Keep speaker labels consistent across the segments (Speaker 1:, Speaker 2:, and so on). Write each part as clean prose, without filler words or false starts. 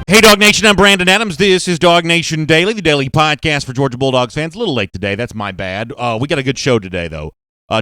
Speaker 1: Hey, DawgNation, I'm Brandon Adams. This is DawgNation Daily, the daily podcast for Georgia Bulldogs fans. A little late today. That's my bad. We got a good show today, though.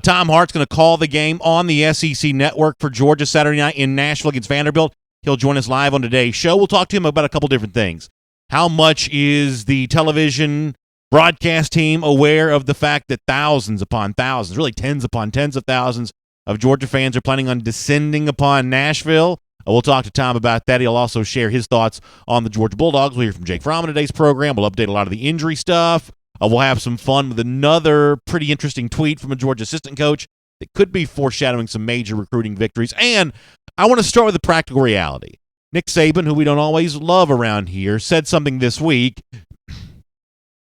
Speaker 1: Tom Hart's going to call the game on the SEC Network for Georgia Saturday night in Nashville against Vanderbilt. He'll join us live on today's show. We'll talk to him about a couple different things. How much is the television broadcast team aware of the fact that thousands upon thousands, really tens upon tens of thousands of Georgia fans are planning on descending upon Nashville? We'll talk to Tom about that. He'll also share his thoughts on the Georgia Bulldogs. We'll hear from Jake Fromm in today's program. We'll update a lot of the injury stuff. We'll have some fun with another pretty interesting tweet from a Georgia assistant coach that could be foreshadowing some major recruiting victories. And I want to start with the practical reality. Nick Saban, who we don't always love around here, said something this week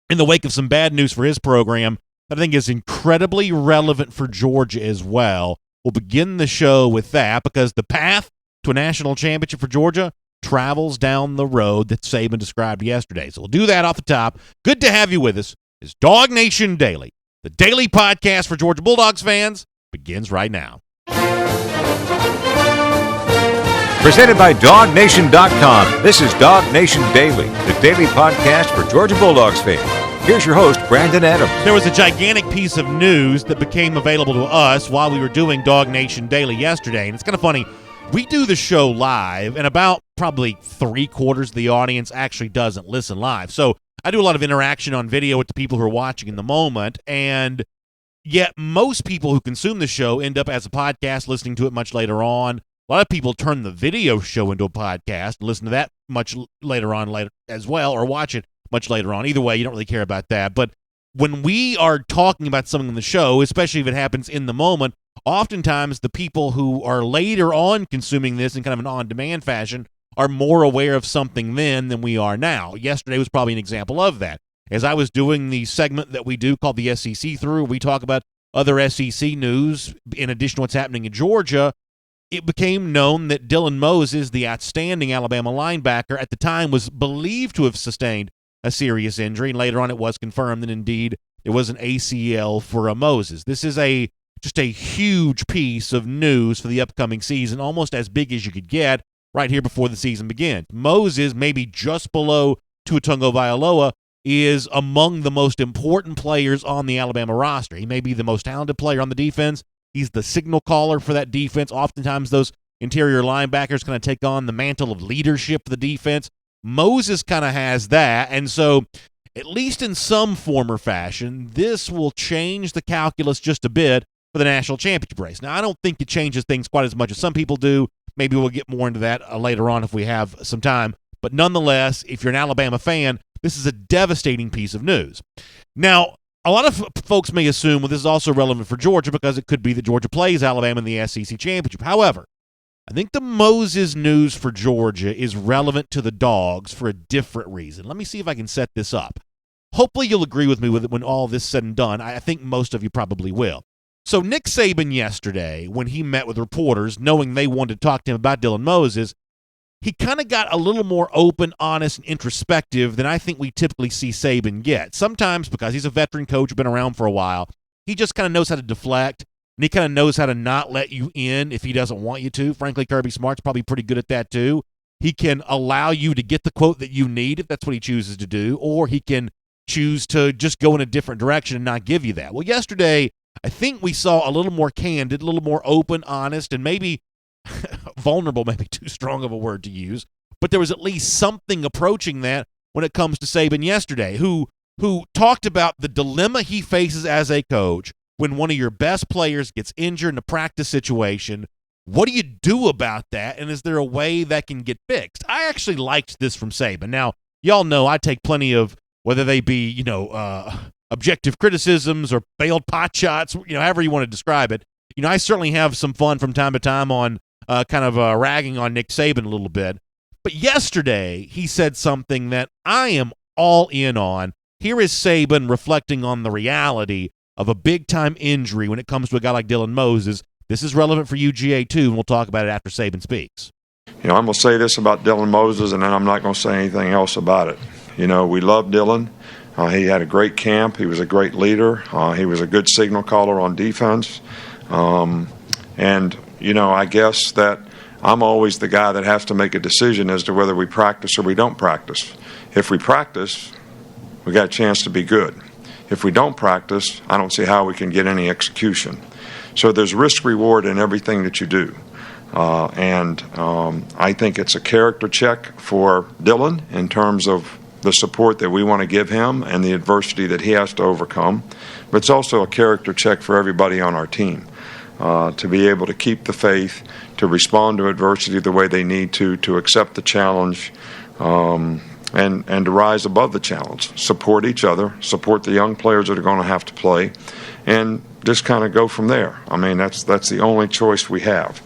Speaker 1: in the wake of some bad news for his program that I think is incredibly relevant for Georgia as well. We'll begin the show with that because the path to a national championship for Georgia travels down the road that Saban described yesterday. So we'll do that off the top. Good to have you with us. It's DawgNation Daily. The daily podcast for Georgia Bulldogs fans begins right now.
Speaker 2: Presented by DawgNation.com. This is DawgNation Daily, the daily podcast for Georgia Bulldogs fans. Here's your host, Brandon Adams.
Speaker 1: There was a gigantic piece of news that became available to us while we were doing DawgNation Daily yesterday, and it's kind of funny. We do the show live, and about probably 3/4 of the audience actually doesn't listen live. So I do a lot of interaction on video with the people who are watching in the moment, and yet most people who consume the show end up as a podcast listening to it much later on. A lot of people turn the video show into a podcast and listen to that much later as well, or watch it much later on. Either way, you don't really care about that. But when we are talking about something on the show, especially if it happens in the moment, oftentimes the people who are later on consuming this in kind of an on-demand fashion are more aware of something then than we are now. Yesterday was probably an example of that. As I was doing the segment that we do called the SEC Through, we talk about other SEC news in addition to what's happening in Georgia. It became known that Dylan Moses, the outstanding Alabama linebacker, at the time was believed to have sustained a serious injury, and later on it was confirmed that indeed it was an ACL for Moses. This is just a huge piece of news for the upcoming season, almost as big as you could get right here before the season begins. Moses, maybe just below Tua Tagovailoa, is among the most important players on the Alabama roster. He may be the most talented player on the defense. He's the signal caller for that defense. Oftentimes those interior linebackers kind of take on the mantle of leadership for the defense. Moses kind of has that, and so at least in some form or fashion, this will change the calculus just a bit for the national championship race. Now, I don't think it changes things quite as much as some people do. Maybe we'll get more into that later on if we have some time. But nonetheless, if you're an Alabama fan, this is a devastating piece of news. Now, a lot of folks may assume, well, this is also relevant for Georgia because it could be that Georgia plays Alabama in the SEC championship. However, I think the Moses news for Georgia is relevant to the Dogs for a different reason. Let me see if I can set this up. Hopefully you'll agree with me with it when all this is said and done. I think most of you probably will. So Nick Saban yesterday, when he met with reporters, knowing they wanted to talk to him about Dylan Moses, he kind of got a little more open, honest, and introspective than I think we typically see Saban get. Sometimes, because he's a veteran coach, been around for a while, he just kind of knows how to deflect, and he kind of knows how to not let you in if he doesn't want you to. Frankly, Kirby Smart's probably pretty good at that too. He can allow you to get the quote that you need if that's what he chooses to do, or he can choose to just go in a different direction and not give you that. Well, yesterday, I think we saw a little more candid, a little more open, honest, and maybe vulnerable, maybe too strong of a word to use, but there was at least something approaching that when it comes to Saban yesterday, who talked about the dilemma he faces as a coach when one of your best players gets injured in a practice situation. What do you do about that, and is there a way that can get fixed? I actually liked this from Saban. Now, y'all know I take plenty of, whether they be, objective criticisms or failed pot shots, however you want to describe it. I certainly have some fun from time to time on ragging on Nick Saban a little bit. But yesterday, he said something that I am all in on. Here is Saban reflecting on the reality of a big-time injury when it comes to a guy like Dylan Moses. This is relevant for UGA, too, and we'll talk about it after Saban speaks.
Speaker 3: I'm going to say this about Dylan Moses, and then I'm not going to say anything else about it. We love Dylan. He had a great camp. He was a great leader. He was a good signal caller on defense. I guess that I'm always the guy that has to make a decision as to whether we practice or we don't practice. If we practice, we got a chance to be good. If we don't practice, I don't see how we can get any execution. So there's risk-reward in everything that you do. I think it's a character check for Dylan in terms of the support that we want to give him and the adversity that he has to overcome. But it's also a character check for everybody on our team to be able to keep the faith, to respond to adversity the way they need to accept the challenge, and to rise above the challenge, support each other, support the young players that are going to have to play, and just kind of go from there. I mean, that's the only choice we have.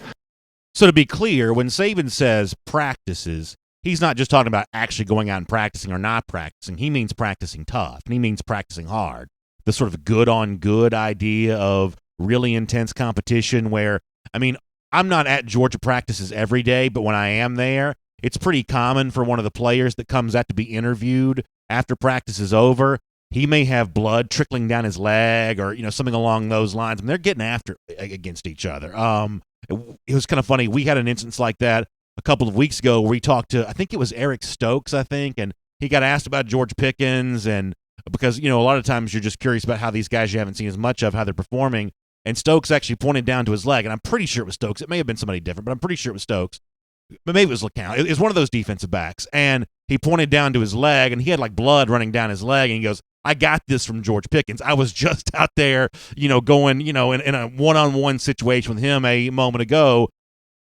Speaker 1: So to be clear, when Saban says practices, he's not just talking about actually going out and practicing or not practicing. He means practicing tough, and he means practicing hard. The sort of good-on-good idea of really intense competition where, I mean, I'm not at Georgia practices every day, but when I am there, it's pretty common for one of the players that comes out to be interviewed after practice is over. He may have blood trickling down his leg or, something along those lines. I mean, they're getting after against each other. It was kind of funny. We had an instance like that a couple of weeks ago where we talked to, I think it was Eric Stokes, and he got asked about George Pickens, and because, a lot of times you're just curious about how these guys you haven't seen as much of, how they're performing, and Stokes actually pointed down to his leg, and I'm pretty sure it was Stokes. It may have been somebody different, but I'm pretty sure it was Stokes. But maybe it was LeCount. It was one of those defensive backs, and he pointed down to his leg, and he had like blood running down his leg, and he goes, I got this from George Pickens. I was just out there, going, in a one-on-one situation with him a moment ago.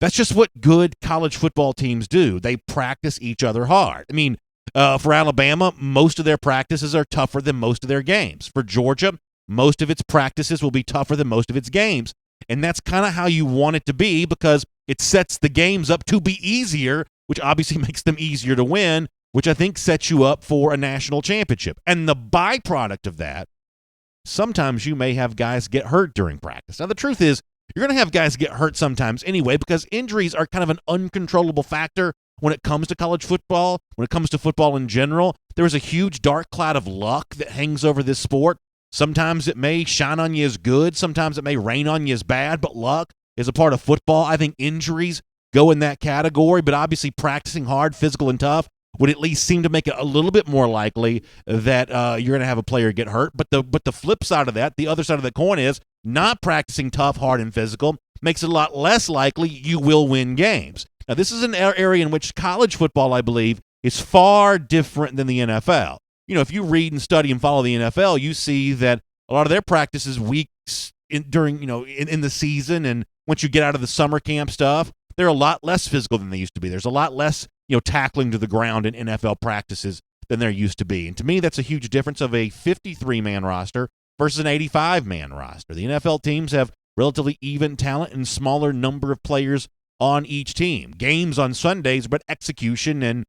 Speaker 1: That's just what good college football teams do. They practice each other hard. I mean, for Alabama, most of their practices are tougher than most of their games. For Georgia, most of its practices will be tougher than most of its games. And that's kind of how you want it to be because it sets the games up to be easier, which obviously makes them easier to win, which I think sets you up for a national championship. And the byproduct of that, sometimes you may have guys get hurt during practice. Now, the truth is, you're going to have guys get hurt sometimes anyway because injuries are kind of an uncontrollable factor when it comes to college football, when it comes to football in general. There is a huge dark cloud of luck that hangs over this sport. Sometimes it may shine on you as good. Sometimes it may rain on you as bad, but luck is a part of football. I think injuries go in that category, but obviously practicing hard, physical, and tough would at least seem to make it a little bit more likely that you're going to have a player get hurt. But the flip side of that, the other side of the coin is not practicing tough, hard, and physical makes it a lot less likely you will win games. Now, this is an area in which college football, I believe, is far different than the NFL. If you read and study and follow the NFL, you see that a lot of their practices weeks during the season, and once you get out of the summer camp stuff, they're a lot less physical than they used to be. There's a lot less tackling to the ground in NFL practices than there used to be. And to me, that's a huge difference of a 53-man roster versus an 85-man roster. The NFL teams have relatively even talent and smaller number of players on each team. Games on Sundays, but execution and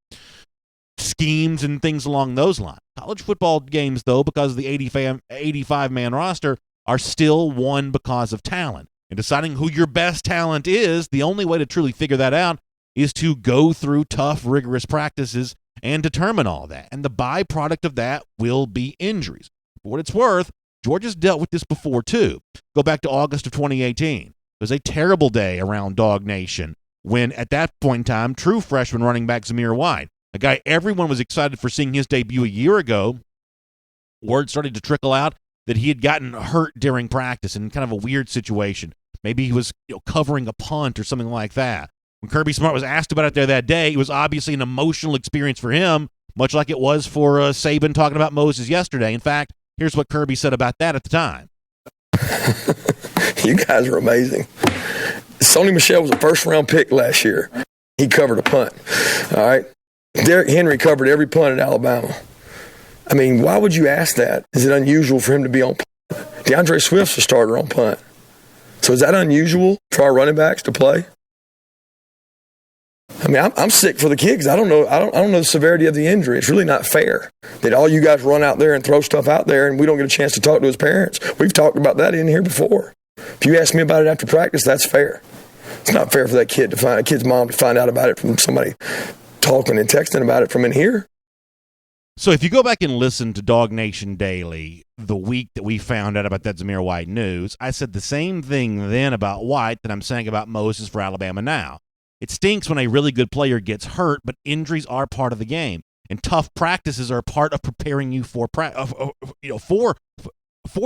Speaker 1: schemes and things along those lines. College football games, though, because of the 85-man roster, are still won because of talent. And deciding who your best talent is, the only way to truly figure that out is to go through tough, rigorous practices and determine all that. And the byproduct of that will be injuries. For what it's worth, Georgia's dealt with this before, too. Go back to August of 2018. It was a terrible day around DawgNation when, at that point in time, true freshman running back Zamir White, a guy everyone was excited for seeing his debut a year ago, word started to trickle out that he had gotten hurt during practice in kind of a weird situation. Maybe he was covering a punt or something like that. When Kirby Smart was asked about it there that day, it was obviously an emotional experience for him, much like it was for Saban talking about Moses yesterday. In fact, here's what Kirby said about that at the time.
Speaker 4: You guys are amazing. Sony Michel was a first-round pick last year. He covered a punt. All right. Derrick Henry covered every punt at Alabama. I mean, why would you ask that? Is it unusual for him to be on punt? DeAndre Swift's a starter on punt. So is that unusual for our running backs to play? I mean, I'm sick for the kid because I don't know the severity of the injury. It's really not fair that all you guys run out there and throw stuff out there and we don't get a chance to talk to his parents. We've talked about that in here before. If you ask me about it after practice, that's fair. It's not fair for that kid's mom to find out about it from somebody talking and texting about it from in here.
Speaker 1: So if you go back and listen to DawgNation Daily the week that we found out about that Zamir White news, I said the same thing then about White that I'm saying about Moses for Alabama now. It stinks when a really good player gets hurt, but injuries are part of the game, and tough practices are part of preparing you for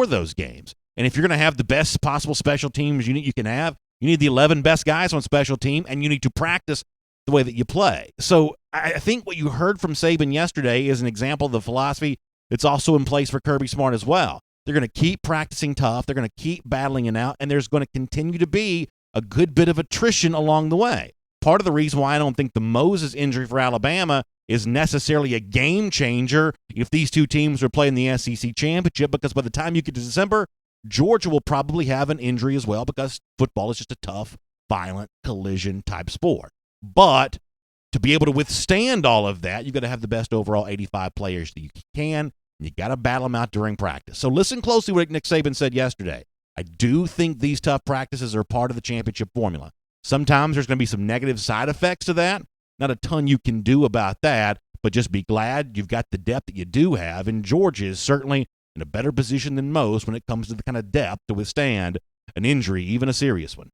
Speaker 1: those games. And if you're going to have the best possible special teams unit you can have, you need the 11 best guys on special team, and you need to practice the way that you play. So I think what you heard from Saban yesterday is an example of the philosophy that's also in place for Kirby Smart as well. They're going to keep practicing tough. They're going to keep battling it out, and there's going to continue to be a good bit of attrition along the way. Part of the reason why I don't think the Moses injury for Alabama is necessarily a game changer if these two teams are playing the SEC championship, because by the time you get to December, Georgia will probably have an injury as well, because football is just a tough, violent, collision-type sport. But to be able to withstand all of that, you've got to have the best overall 85 players that you can, and you got to battle them out during practice. So listen closely to what Nick Saban said yesterday. I do think these tough practices are part of the championship formula. Sometimes there's going to be some negative side effects to that. Not a ton you can do about that, but just be glad you've got the depth that you do have, and Georgia is certainly in a better position than most when it comes to the kind of depth to withstand an injury, even a serious one.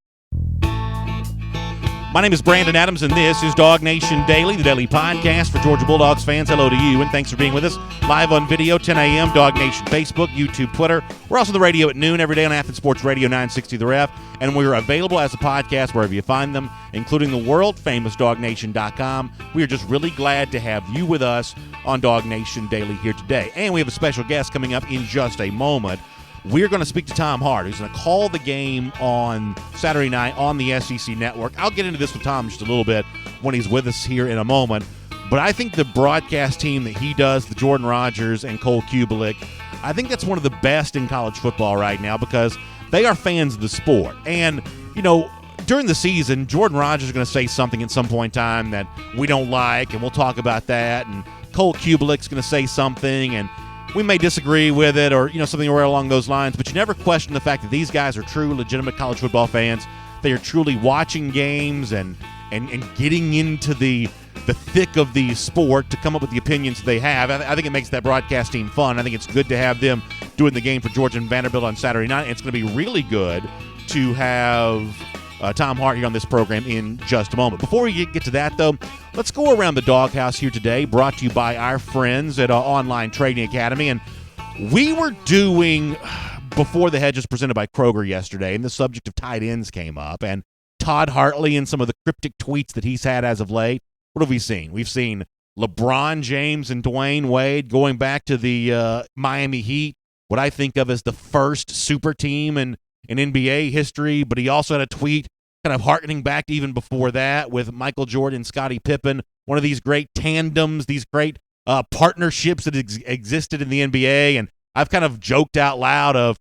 Speaker 1: My name is Brandon Adams, and this is DawgNation Daily, the daily podcast for Georgia Bulldogs fans. Hello to you, and thanks for being with us. Live on video, 10 a.m., DawgNation Facebook, YouTube, Twitter. We're also on the radio at noon every day on Athens Sports Radio 960 The Ref, and we're available as a podcast wherever you find them, including the world-famous DawgNation.com. We are just really glad to have you with us on DawgNation Daily here today. And we have a special guest coming up in just a moment. We're going to speak to Tom Hart, who's going to call the game on Saturday night on the SEC Network. I'll get into this with Tom just a little bit when he's with us here in a moment. But I think the broadcast team that he does, the Jordan Rogers and Cole Kubelik, I think that's one of the best in college football right now, because they are fans of the sport. And, you know, during the season, Jordan Rogers is going to say something at some point in time that we don't like, and we'll talk about that. And Cole Kubelik's going to say something, and we may disagree with it, or, you know, something right along those lines, but you never question the fact that these guys are true, legitimate college football fans. They are truly watching games and getting into the thick of the sport to come up with the opinions they have. I think it makes that broadcast team fun. I think it's good to have them doing the game for Georgia and Vanderbilt on Saturday night. And it's going to be really good to have Tom Hart here on this program in just a moment. Before we get to that, though, let's go around the doghouse here today, brought to you by our friends at Online Trading Academy. And we were doing Before the Hedges presented by Kroger yesterday, and the subject of tight ends came up, and Todd Hartley and some of the cryptic tweets that he's had as of late. What have we seen? We've seen LeBron James and Dwayne Wade going back to the Miami Heat, what I think of as the first super team in NBA history, but he also had a tweet kind of hearkening back to even before that with Michael Jordan and Scottie Pippen, one of these great tandems, these great partnerships that existed in the NBA. And I've kind of joked out loud of,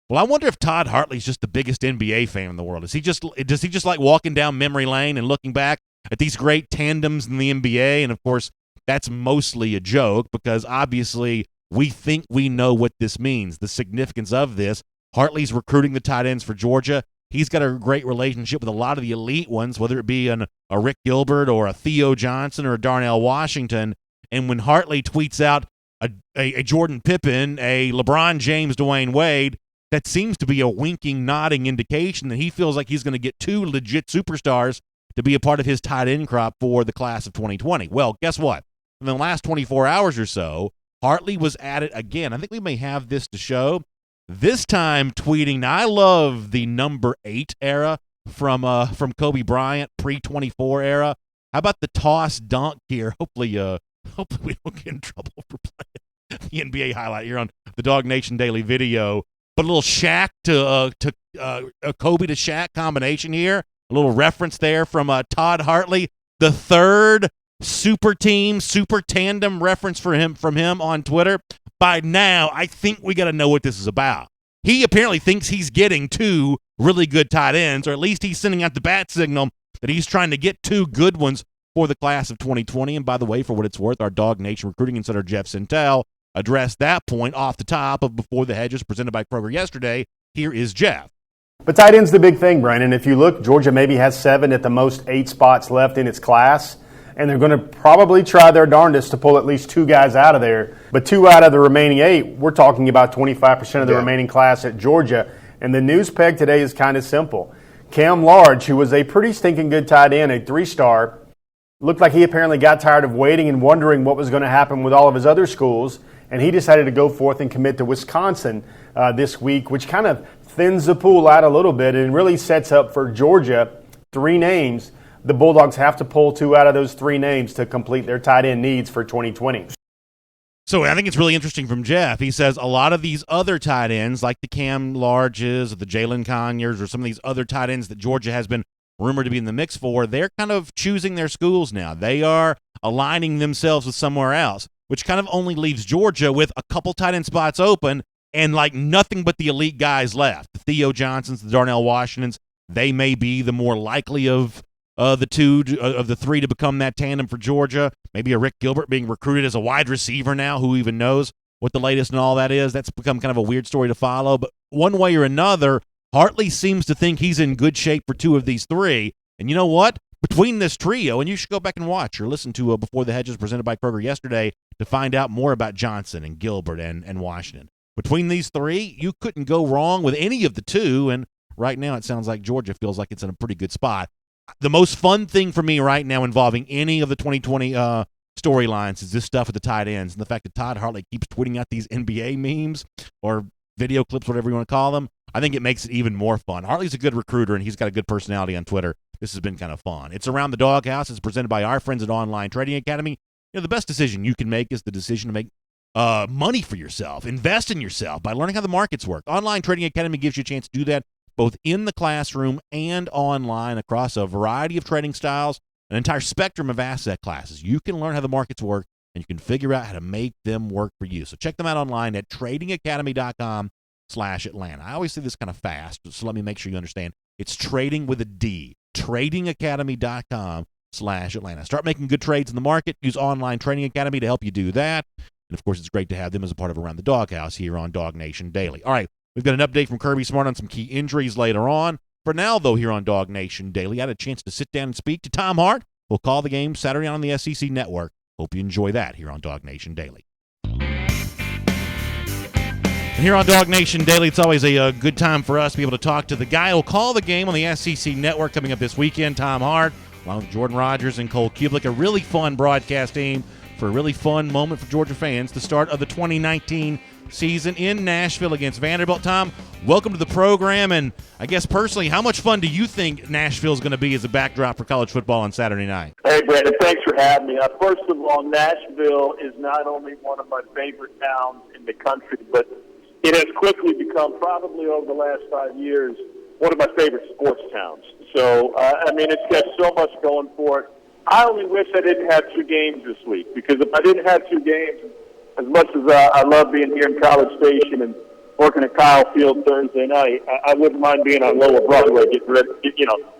Speaker 1: well, I wonder if Todd Hartley's just the biggest NBA fan in the world. Does he just like walking down memory lane and looking back at these great tandems in the NBA? And, of course, that's mostly a joke, because obviously we think we know what this means, the significance of this. Hartley's recruiting the tight ends for Georgia. He's got a great relationship with a lot of the elite ones, whether it be a Rick Gilbert or a Theo Johnson or a Darnell Washington. And when Hartley tweets out a Jordan Pippen, a LeBron James, Dwayne Wade, that seems to be a winking, nodding indication that he feels like he's going to get two legit superstars to be a part of his tight end crop for the class of 2020. Well, guess what? In the last 24 hours or so, Hartley was at it again. I think we may have this to show. This time tweeting, now I love the number 8 era from Kobe Bryant, pre-24 era. How about the toss dunk here? Hopefully we don't get in trouble for playing the NBA highlight here on the DawgNation Daily video. But a little Shaq to Kobe to Shaq combination here. A little reference there from Todd Hartley, the third super team, super tandem reference from him on Twitter. By now, I think we got to know what this is about. He apparently thinks he's getting two really good tight ends, or at least he's sending out the bat signal that he's trying to get two good ones for the class of 2020. And by the way, for what it's worth, our DawgNation recruiting insider Jeff Sintel addressed that point off the top of Before the Hedges presented by Kroger yesterday. Here is Jeff.
Speaker 5: But tight end's the big thing, Brandon. If you look, Georgia maybe has 7 at the most 8 spots left in its class. And they're going to probably try their darndest to pull at least 2 guys out of there. But 2 out of the remaining 8, we're talking about 25% of the remaining class at Georgia. And the news peg today is kind of simple. Cam Large, who was a pretty stinking good tight end, a 3-star, looked like he apparently got tired of waiting and wondering what was going to happen with all of his other schools, and he decided to go forth and commit to Wisconsin this week, which kind of thins the pool out a little bit and really sets up for Georgia 3 names. The Bulldogs have to pull 2 out of those 3 names to complete their tight end needs for 2020.
Speaker 1: So I think it's really interesting from Jeff. He says a lot of these other tight ends, like the Cam Larges or the Jalen Conyers or some of these other tight ends that Georgia has been rumored to be in the mix for, they're kind of choosing their schools now. They are aligning themselves with somewhere else, which kind of only leaves Georgia with a couple tight end spots open and like nothing but the elite guys left. The Theo Johnsons, the Darnell Washingtons, they may be the more likely of the 3 to become that tandem for Georgia. Maybe a Rick Gilbert being recruited as a wide receiver now. Who even knows what the latest and all that is? That's become kind of a weird story to follow. But one way or another, Hartley seems to think he's in good shape for 2 of these 3. And you know what? Between this trio, and you should go back and watch or listen to Before the Hedges presented by Kroger yesterday to find out more about Johnson and Gilbert and Washington. Between these 3, you couldn't go wrong with any of the 2. And right now it sounds like Georgia feels like it's in a pretty good spot. The most fun thing for me right now involving any of the 2020 storylines is this stuff with the tight ends and the fact that Todd Hartley keeps tweeting out these NBA memes or video clips, whatever you want to call them. I think it makes it even more fun. Hartley's a good recruiter, and he's got a good personality on Twitter. This has been kind of fun. It's Around the Doghouse. It's presented by our friends at Online Trading Academy. You know, the best decision you can make is the decision to make money for yourself. Invest in yourself by learning how the markets work. Online Trading Academy gives you a chance to do that both in the classroom and online across a variety of trading styles, an entire spectrum of asset classes. You can learn how the markets work, and you can figure out how to make them work for you. So check them out online at tradingacademy.com/Atlanta. I always say this kind of fast, so let me make sure you understand. It's trading with a D, tradingacademy.com/Atlanta. Start making good trades in the market. Use Online Trading Academy to help you do that. And, of course, it's great to have them as a part of Around the Doghouse here on DawgNation Daily. All right. We've got an update from Kirby Smart on some key injuries later on. For now, though, here on DawgNation Daily, I had a chance to sit down and speak to Tom Hart. We'll call the game Saturday on the SEC Network. Hope you enjoy that here on DawgNation Daily. And here on DawgNation Daily, it's always a good time for us to be able to talk to the guy who'll call the game on the SEC Network coming up this weekend, Tom Hart, along with Jordan Rogers and Cole Kubelik. A really fun broadcast team for a really fun moment for Georgia fans, the start of the 2019 season in Nashville against Vanderbilt. Tom, welcome to the program, and I guess personally, how much fun do you think Nashville is going to be as a backdrop for college football on Saturday night?
Speaker 6: Hey, Brandon, thanks for having me. First of all, Nashville is not only one of my favorite towns in the country, but it has quickly become, probably over the last 5 years, one of my favorite sports towns. So, it's got so much going for it. I only wish I didn't have 2 games this week, because if I didn't have 2 games, as much as I love being here in College Station and working at Kyle Field Thursday night, I wouldn't mind being on Lower Broadway,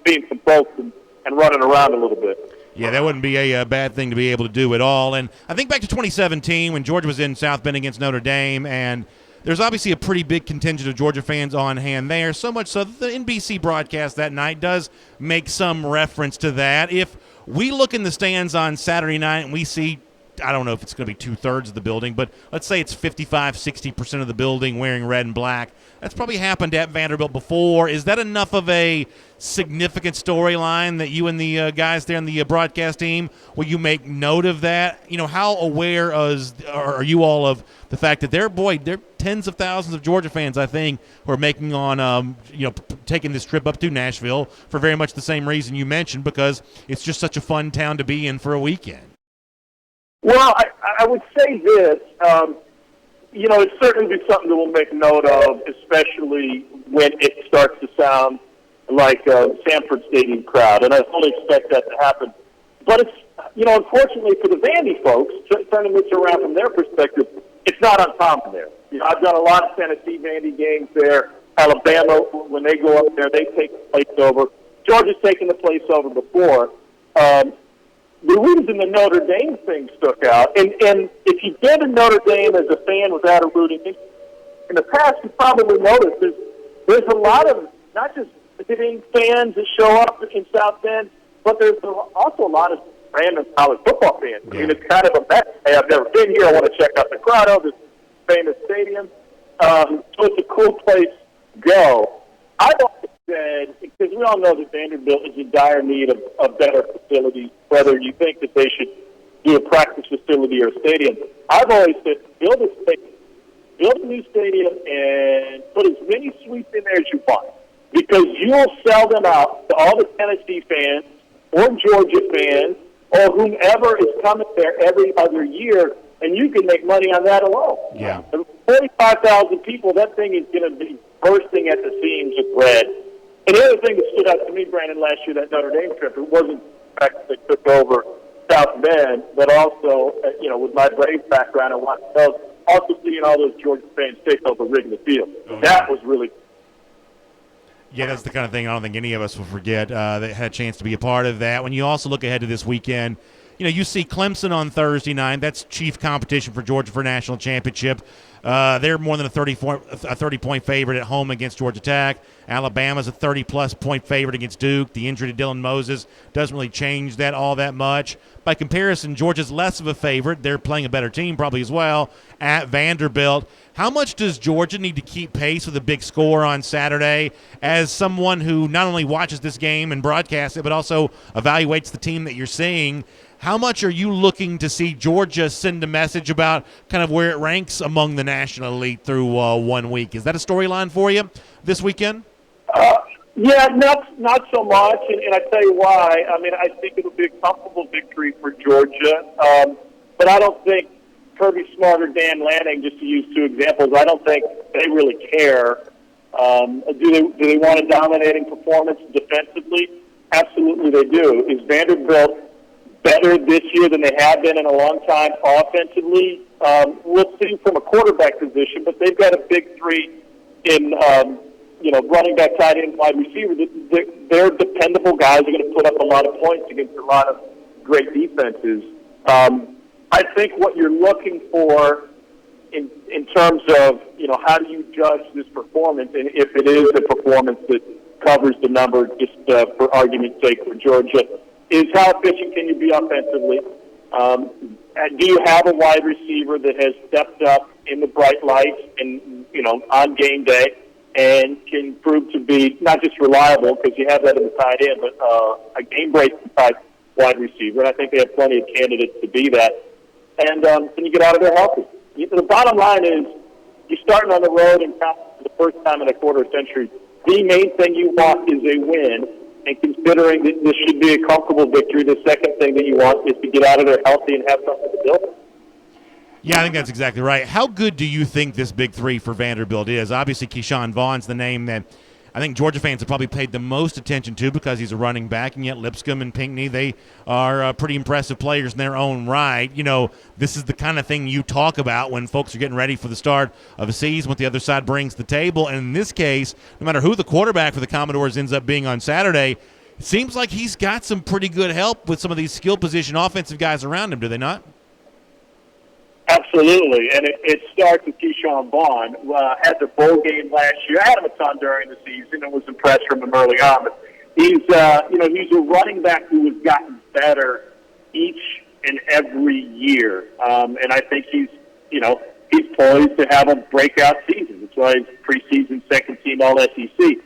Speaker 6: seeing some folks and running around a little bit.
Speaker 1: Yeah, that wouldn't be a bad thing to be able to do at all. And I think back to 2017 when Georgia was in South Bend against Notre Dame, and there's obviously a pretty big contingent of Georgia fans on hand there, so much so that the NBC broadcast that night does make some reference to that. If we look in the stands on Saturday night and we see, I don't know if it's going to be 2/3 of the building, but let's say it's 55-60% of the building wearing red and black. That's probably happened at Vanderbilt before. Is that enough of a significant storyline that you and the guys there on the broadcast team, will you make note of that? You know, how aware are you all of the fact that they're tens of thousands of Georgia fans, I think, who are making on, taking this trip up to Nashville for very much the same reason you mentioned, because it's just such a fun town to be in for a weekend.
Speaker 6: Well, I would say this. It's certainly something that we'll make note of, especially when it starts to sound like a Sanford Stadium crowd, and I fully expect that to happen. But it's, unfortunately for the Vandy folks, turning this around from their perspective, it's not uncommon there. I've done a lot of Tennessee Vandy games there. Alabama, when they go up there, they take the place over. Georgia's taken the place over before. The reason the Notre Dame thing stuck out, and if you've been to Notre Dame as a fan without a rooting interest, in the past you probably noticed there's a lot of not just visiting fans that show up in South Bend, but there's also a lot of random college football fans.
Speaker 1: Yeah.
Speaker 6: I mean, it's kind of a mess. Hey, I've never been here. I want to check out the Grotto, this famous stadium. So it's a cool place to go. I don't think said, because we all know that Vanderbilt is in dire need of better facilities, whether you think that they should do a practice facility or a stadium. I've always said, build a new stadium and put as many suites in there as you want, because you'll sell them out to all the Tennessee fans or Georgia fans or whomever is coming there every other year, and you can make money on that alone.
Speaker 1: Yeah.
Speaker 6: 45,000 people, that thing is going to be bursting at the seams with bread. And the other thing that stood out to me, Brandon, last year, that Notre Dame trip, it wasn't the fact that they took over South Bend, but also, with my Braves background and watching those, also seeing all those Georgia fans take over Wrigley Field. That was really
Speaker 1: Yeah, that's the kind of thing I don't think any of us will forget that had a chance to be a part of that. When you also look ahead to this weekend, you see Clemson on Thursday night. That's chief competition for Georgia for national championship. They're more than a 30-point favorite at home against Georgia Tech. Alabama's a 30-plus point favorite against Duke. The injury to Dylan Moses doesn't really change that all that much. By comparison, Georgia's less of a favorite. They're playing a better team probably as well at Vanderbilt. How much does Georgia need to keep pace with a big score on Saturday as someone who not only watches this game and broadcasts it but also evaluates the team that you're seeing? How much are you looking to see Georgia send a message about kind of where it ranks among the national elite through 1 week? Is that a storyline for you this weekend?
Speaker 6: Yeah, not so much, and I tell you why. I mean, I think it'll be a comfortable victory for Georgia, but I don't think Kirby Smart or Dan Lanning, just to use two examples, I don't think they really care. Do they want a dominating performance defensively? Absolutely they do. Is Vanderbilt better this year than they have been in a long time offensively? We'll see from a quarterback position, but they've got a big three in running back, tight end, wide receiver. They're dependable guys. Are going to put up a lot of points against a lot of great defenses. I think what you're looking for in terms of, how do you judge this performance, and if it is a performance that covers the number, just for argument's sake for Georgia, is how efficient can you be offensively? And do you have a wide receiver that has stepped up in the bright lights and, on game day and can prove to be not just reliable, because you have that in the tight end, but a game-breaking type wide receiver. And I think they have plenty of candidates to be that. And can you get out of there healthy? The bottom line is, you're starting on the road and for the first time in a quarter century, the main thing you want is a win. And considering that this should be a comfortable victory, the second thing that you want is to get out of there healthy and have something to build.
Speaker 1: Yeah, I think that's exactly right. How good do you think this big three for Vanderbilt is? Obviously, Keyshawn Vaughn's the name that I think Georgia fans have probably paid the most attention to because he's a running back, and yet Lipscomb and Pinckney, they are pretty impressive players in their own right. This is the kind of thing you talk about when folks are getting ready for the start of a season, what the other side brings to the table. And in this case, no matter who the quarterback for the Commodores ends up being on Saturday, it seems like he's got some pretty good help with some of these skill position offensive guys around him, do they not?
Speaker 6: Absolutely, and it starts with Keyshawn Vaughn. Had the bowl game last year. I had him a ton during the season and was impressed from him early on. But he's a running back who has gotten better each and every year, and I think he's poised to have a breakout season. That's why he's preseason second team All SEC.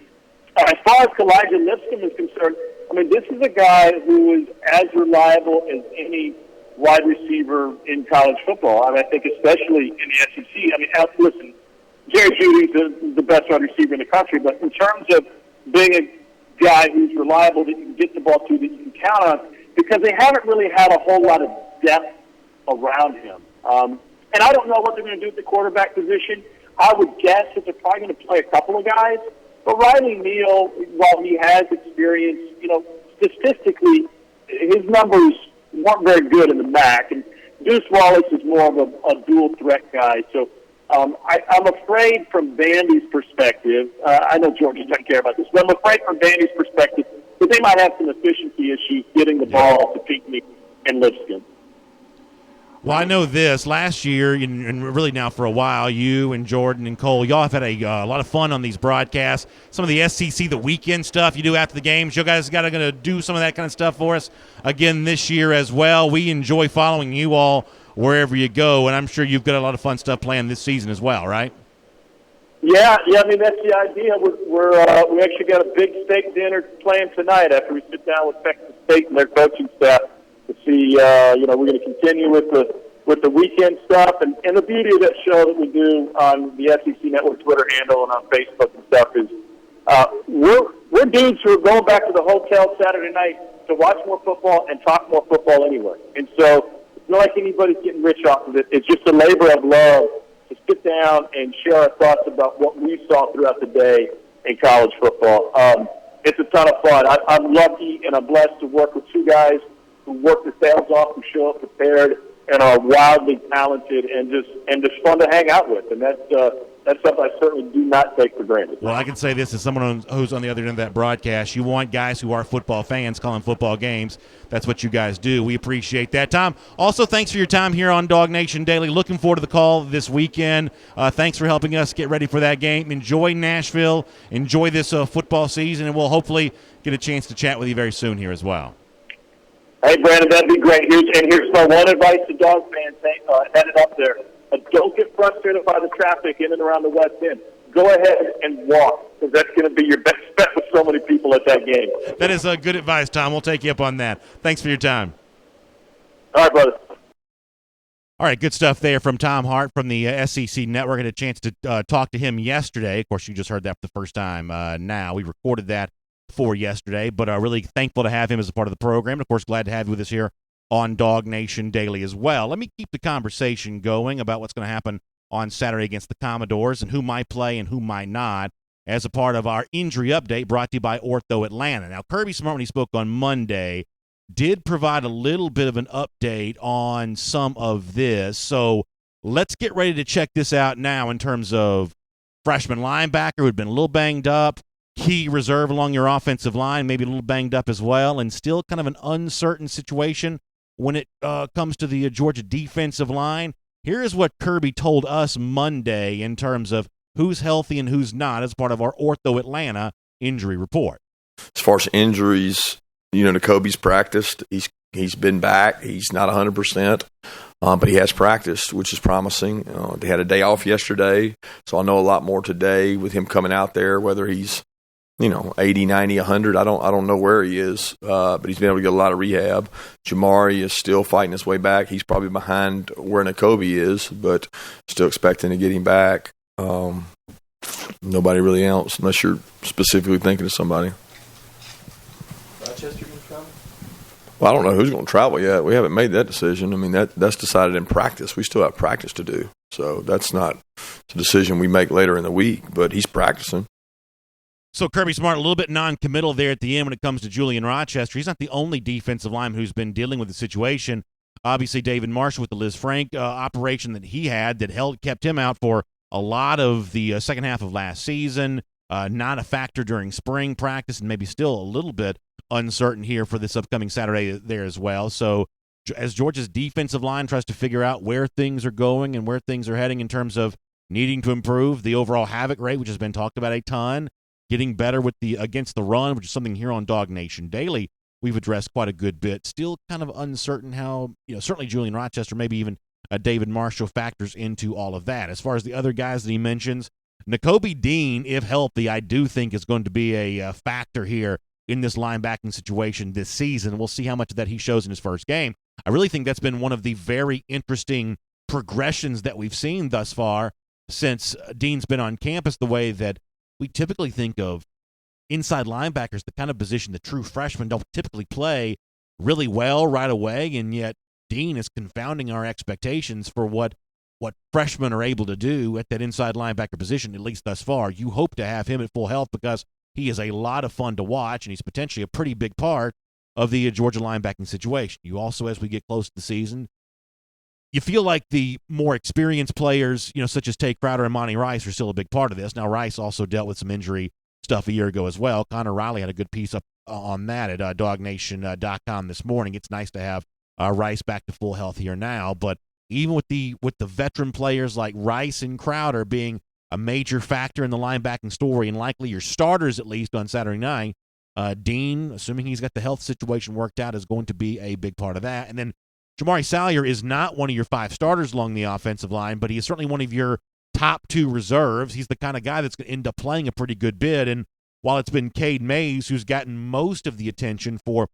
Speaker 6: As far as Elijah Lipscomb is concerned, I mean, this is a guy who is as reliable as any wide receiver in college football. I think especially in the SEC. I mean, listen, Jerry Jeudy's the best wide receiver in the country, but in terms of being a guy who's reliable that you can get the ball to, that you can count on, because they haven't really had a whole lot of depth around him. And I don't know what they're going to do at the quarterback position. I would guess that they're probably going to play a couple of guys. But Riley Neal, while he has experience, statistically, his numbers weren't very good in the MAC, and Deuce Wallace is more of a dual threat guy. So I'm afraid from Vandy's perspective, I know Georgia doesn't care about this, but I'm afraid from Vandy's perspective that they might have some efficiency issues getting the ball to Pinckney and Lipscomb.
Speaker 1: Well, I know this. Last year, and really now for a while, you and Jordan and Cole, y'all have had a lot of fun on these broadcasts. Some of the SEC, the weekend stuff you do after the games. You guys going to do some of that kind of stuff for us again this year as well. We enjoy following you all wherever you go, and I'm sure you've got a lot of fun stuff planned this season as well, right?
Speaker 6: Yeah. I mean, that's the idea. We actually got a big steak dinner planned tonight after we sit down with Texas State and their coaching staff to see. We're going to continue with the weekend stuff, and the beauty of that show that we do on the SEC Network Twitter handle and on Facebook and stuff is we're dudes who are going back to the hotel Saturday night to watch more football and talk more football anyway. And so it's not like anybody's getting rich off of it. It's just a labor of love to sit down and share our thoughts about what we saw throughout the day in college football. It's a ton of fun. I'm lucky and I'm blessed to work with two guys who work their tails off, who show up prepared, and are wildly talented and just fun to hang out with. And that's something I certainly do not take for granted.
Speaker 1: Well, I can say this as someone who's on the other end of that broadcast. You want guys who are football fans calling football games. That's what you guys do. We appreciate that. Tom, also thanks for your time here on DawgNation Daily. Looking forward to the call this weekend. Thanks for helping us get ready for that game. Enjoy Nashville. Enjoy this football season, and we'll hopefully get a chance to chat with you very soon here as well.
Speaker 6: Hey, Brandon, that'd be great. Here's my one advice to dog fans headed up there. Don't get frustrated by the traffic in and around the West End. Go ahead and walk, because that's going to be your best bet with so many people at that game.
Speaker 1: That is good advice, Tom. We'll take you up on that. Thanks for your time.
Speaker 6: All right, brother.
Speaker 1: All right, good stuff there from Tom Hart from the SEC Network. I had a chance to talk to him yesterday. Of course, you just heard that for the first time now. We recorded that for yesterday, but really thankful to have him as a part of the program. And, of course, glad to have you with us here on DawgNation Daily as well. Let me keep the conversation going about what's going to happen on Saturday against the Commodores and who might play and who might not as a part of our injury update brought to you by Ortho Atlanta. Now, Kirby Smart, when he spoke on Monday, did provide a little bit of an update on some of this. So let's get ready to check this out now in terms of freshman linebacker who had been a little banged up, key reserve along your offensive line, maybe a little banged up as well, and still kind of an uncertain situation when it comes to the Georgia defensive line. Here is what Kirby told us Monday in terms of who's healthy and who's not as part of our Ortho Atlanta injury report.
Speaker 4: As far as injuries, Nakobe's practiced. He's been back. He's not 100%, but he has practiced, which is promising. They had a day off yesterday, so I'll know a lot more today with him coming out there, whether he's 80, 90, 100. I don't know where he is, but he's been able to get a lot of rehab. Jamari is still fighting his way back. He's probably behind where Nakobe is, but still expecting to get him back. Nobody really else, unless you're specifically thinking of somebody.
Speaker 7: Rochester going to travel?
Speaker 4: Well, I don't know who's going to travel yet. We haven't made that decision. I mean, that's decided in practice. We still have practice to do. So that's not a decision we make later in the week, but he's practicing.
Speaker 1: So Kirby Smart, a little bit non-committal there at the end when it comes to Julian Rochester. He's not the only defensive lineman who's been dealing with the situation. Obviously, David Marshall with the Liz Frank operation that he had that kept him out for a lot of the second half of last season. Not a factor during spring practice, and maybe still a little bit uncertain here for this upcoming Saturday there as well. So as Georgia's defensive line tries to figure out where things are going and where things are heading in terms of needing to improve the overall havoc rate, which has been talked about a ton, getting better with the against the run, which is something here on DawgNation Daily we've addressed quite a good bit. Still kind of uncertain how, certainly Julian Rochester, maybe even David Marshall factors into all of that. As far as the other guys that he mentions, Nakobe Dean, if healthy, I do think is going to be a factor here in this linebacking situation this season. We'll see how much of that he shows in his first game. I really think that's been one of the very interesting progressions that we've seen thus far since Dean's been on campus, the way that we typically think of inside linebackers, the kind of position that true freshmen don't typically play really well right away, and yet Dean is confounding our expectations for what freshmen are able to do at that inside linebacker position, at least thus far. You hope to have him at full health because he is a lot of fun to watch, and he's potentially a pretty big part of the Georgia linebacking situation. You also, as we get close to the season, you feel like the more experienced players, such as Tay Crowder and Monty Rice, are still a big part of this. Now, Rice also dealt with some injury stuff a year ago as well. Connor Riley had a good piece up on that at DawgNation.com this morning. It's nice to have Rice back to full health here now, but even with the veteran players like Rice and Crowder being a major factor in the linebacking story and likely your starters at least on Saturday night, Dean, assuming he's got the health situation worked out, is going to be a big part of that. And then Jamari Salyer is not one of your five starters along the offensive line, but he is certainly one of your top 2 reserves. He's the kind of guy that's going to end up playing a pretty good bit. And while it's been Cade Mays who's gotten most of the attention for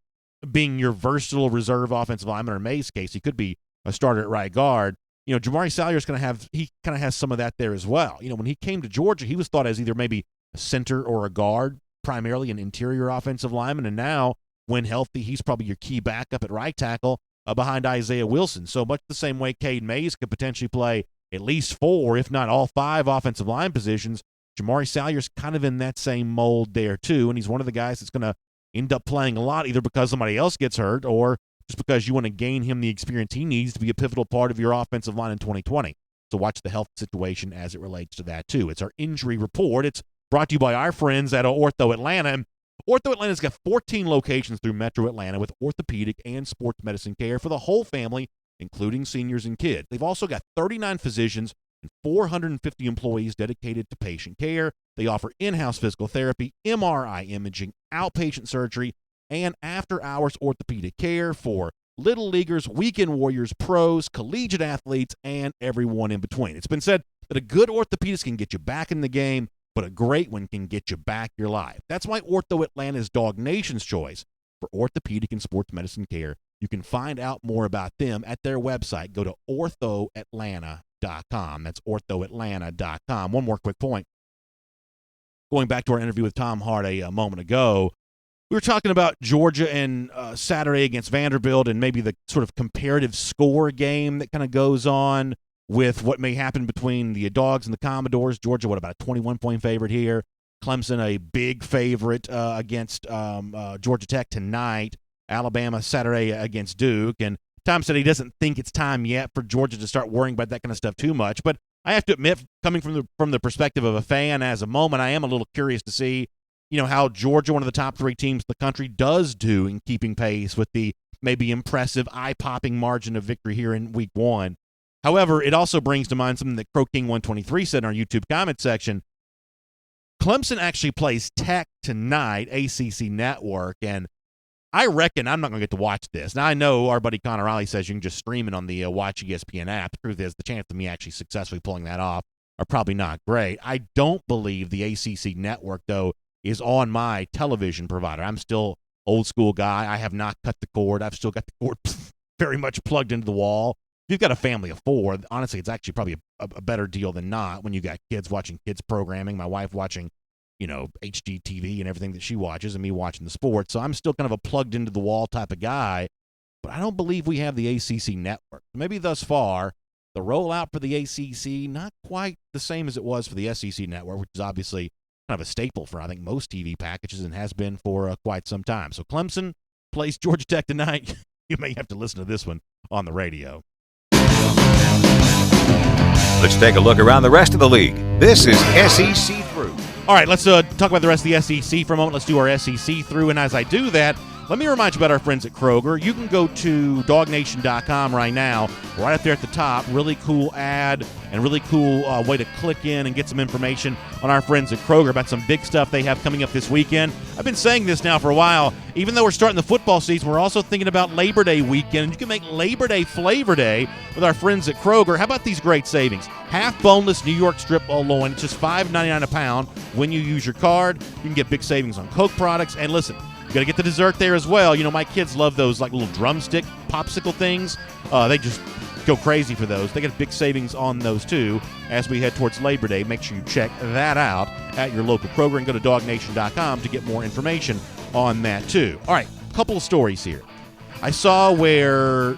Speaker 1: being your versatile reserve offensive lineman, or in Mays' case, he could be a starter at right guard. Jamari Salyer's kind of has some of that there as well. When he came to Georgia, he was thought as either maybe a center or a guard, primarily an interior offensive lineman. And now, when healthy, he's probably your key backup at right tackle behind Isaiah Wilson. So much the same way Cade Mays could potentially play at least 4, if not all 5 offensive line positions, Jamari Salyer's kind of in that same mold there too. And he's one of the guys that's going to end up playing a lot, either because somebody else gets hurt or just because you want to gain him the experience he needs to be a pivotal part of your offensive line in 2020. So watch the health situation as it relates to that too. It's our injury report. It's brought to you by our friends at Ortho Atlanta. And Ortho Atlanta's got 14 locations through Metro Atlanta with orthopedic and sports medicine care for the whole family, including seniors and kids. They've also got 39 physicians and 450 employees dedicated to patient care. They offer in-house physical therapy, MRI imaging, outpatient surgery, and after-hours orthopedic care for little leaguers, weekend warriors, pros, collegiate athletes, and everyone in between. It's been said that a good orthopedist can get you back in the game, but a great one can get you back your life. That's why Ortho Atlanta is DawgNation's choice for orthopedic and sports medicine care. You can find out more about them at their website. Go to orthoatlanta.com. That's orthoatlanta.com. One more quick point. Going back to our interview with Tom Hart a moment ago, we were talking about Georgia and Saturday against Vanderbilt and maybe the sort of comparative score game that kind of goes on with what may happen between the Dogs and the Commodores. Georgia, about a 21-point favorite here. Clemson, a big favorite against Georgia Tech tonight. Alabama Saturday against Duke. And Tom said he doesn't think it's time yet for Georgia to start worrying about that kind of stuff too much. But I have to admit, coming from the perspective of a fan as a moment, I am a little curious to see, how Georgia, one of the top 3 teams in the country, does do in keeping pace with the maybe impressive, eye-popping margin of victory here in Week 1. However, it also brings to mind something that Crow King 123 said in our YouTube comment section. Clemson actually plays Tech tonight, ACC Network, and I reckon I'm not going to get to watch this. Now, I know our buddy Connor Riley says you can just stream it on the Watch ESPN app. The truth is, the chance of me actually successfully pulling that off are probably not great. I don't believe the ACC Network, though, is on my television provider. I'm still old school guy. I have not cut the cord. I've still got the cord very much plugged into the wall. If you've got a family of 4, honestly, it's actually probably a better deal than not when you got kids watching kids programming, my wife watching, HGTV and everything that she watches, and me watching the sports. So I'm still kind of a plugged into the wall type of guy, but I don't believe we have the ACC Network. Maybe thus far, the rollout for the ACC, not quite the same as it was for the SEC Network, which is obviously kind of a staple for, I think, most TV packages and has been for quite some time. So Clemson plays Georgia Tech tonight. You may have to listen to this one on the radio.
Speaker 2: Let's take a look around the rest of the league. This is SEC Through.
Speaker 1: All right, let's talk about the rest of the SEC for a moment. Let's do our SEC Through, and as I do that, let me remind you about our friends at Kroger. You can go to DawgNation.com right now, right up there at the top. Really cool ad and really cool way to click in and get some information on our friends at Kroger about some big stuff they have coming up this weekend. I've been saying this now for a while. Even though we're starting the football season, we're also thinking about Labor Day weekend. You can make Labor Day Flavor Day with our friends at Kroger. How about these great savings? Half boneless New York strip loin, just $5.99 a pound. When you use your card, you can get big savings on Coke products. And listen, you got to get the dessert there as well. My kids love those like little drumstick popsicle things. They just go crazy for those. They get big savings on those too as we head towards Labor Day. Make sure you check that out at your local Kroger and go to DawgNation.com to get more information on that too. All right, a couple of stories here. I saw where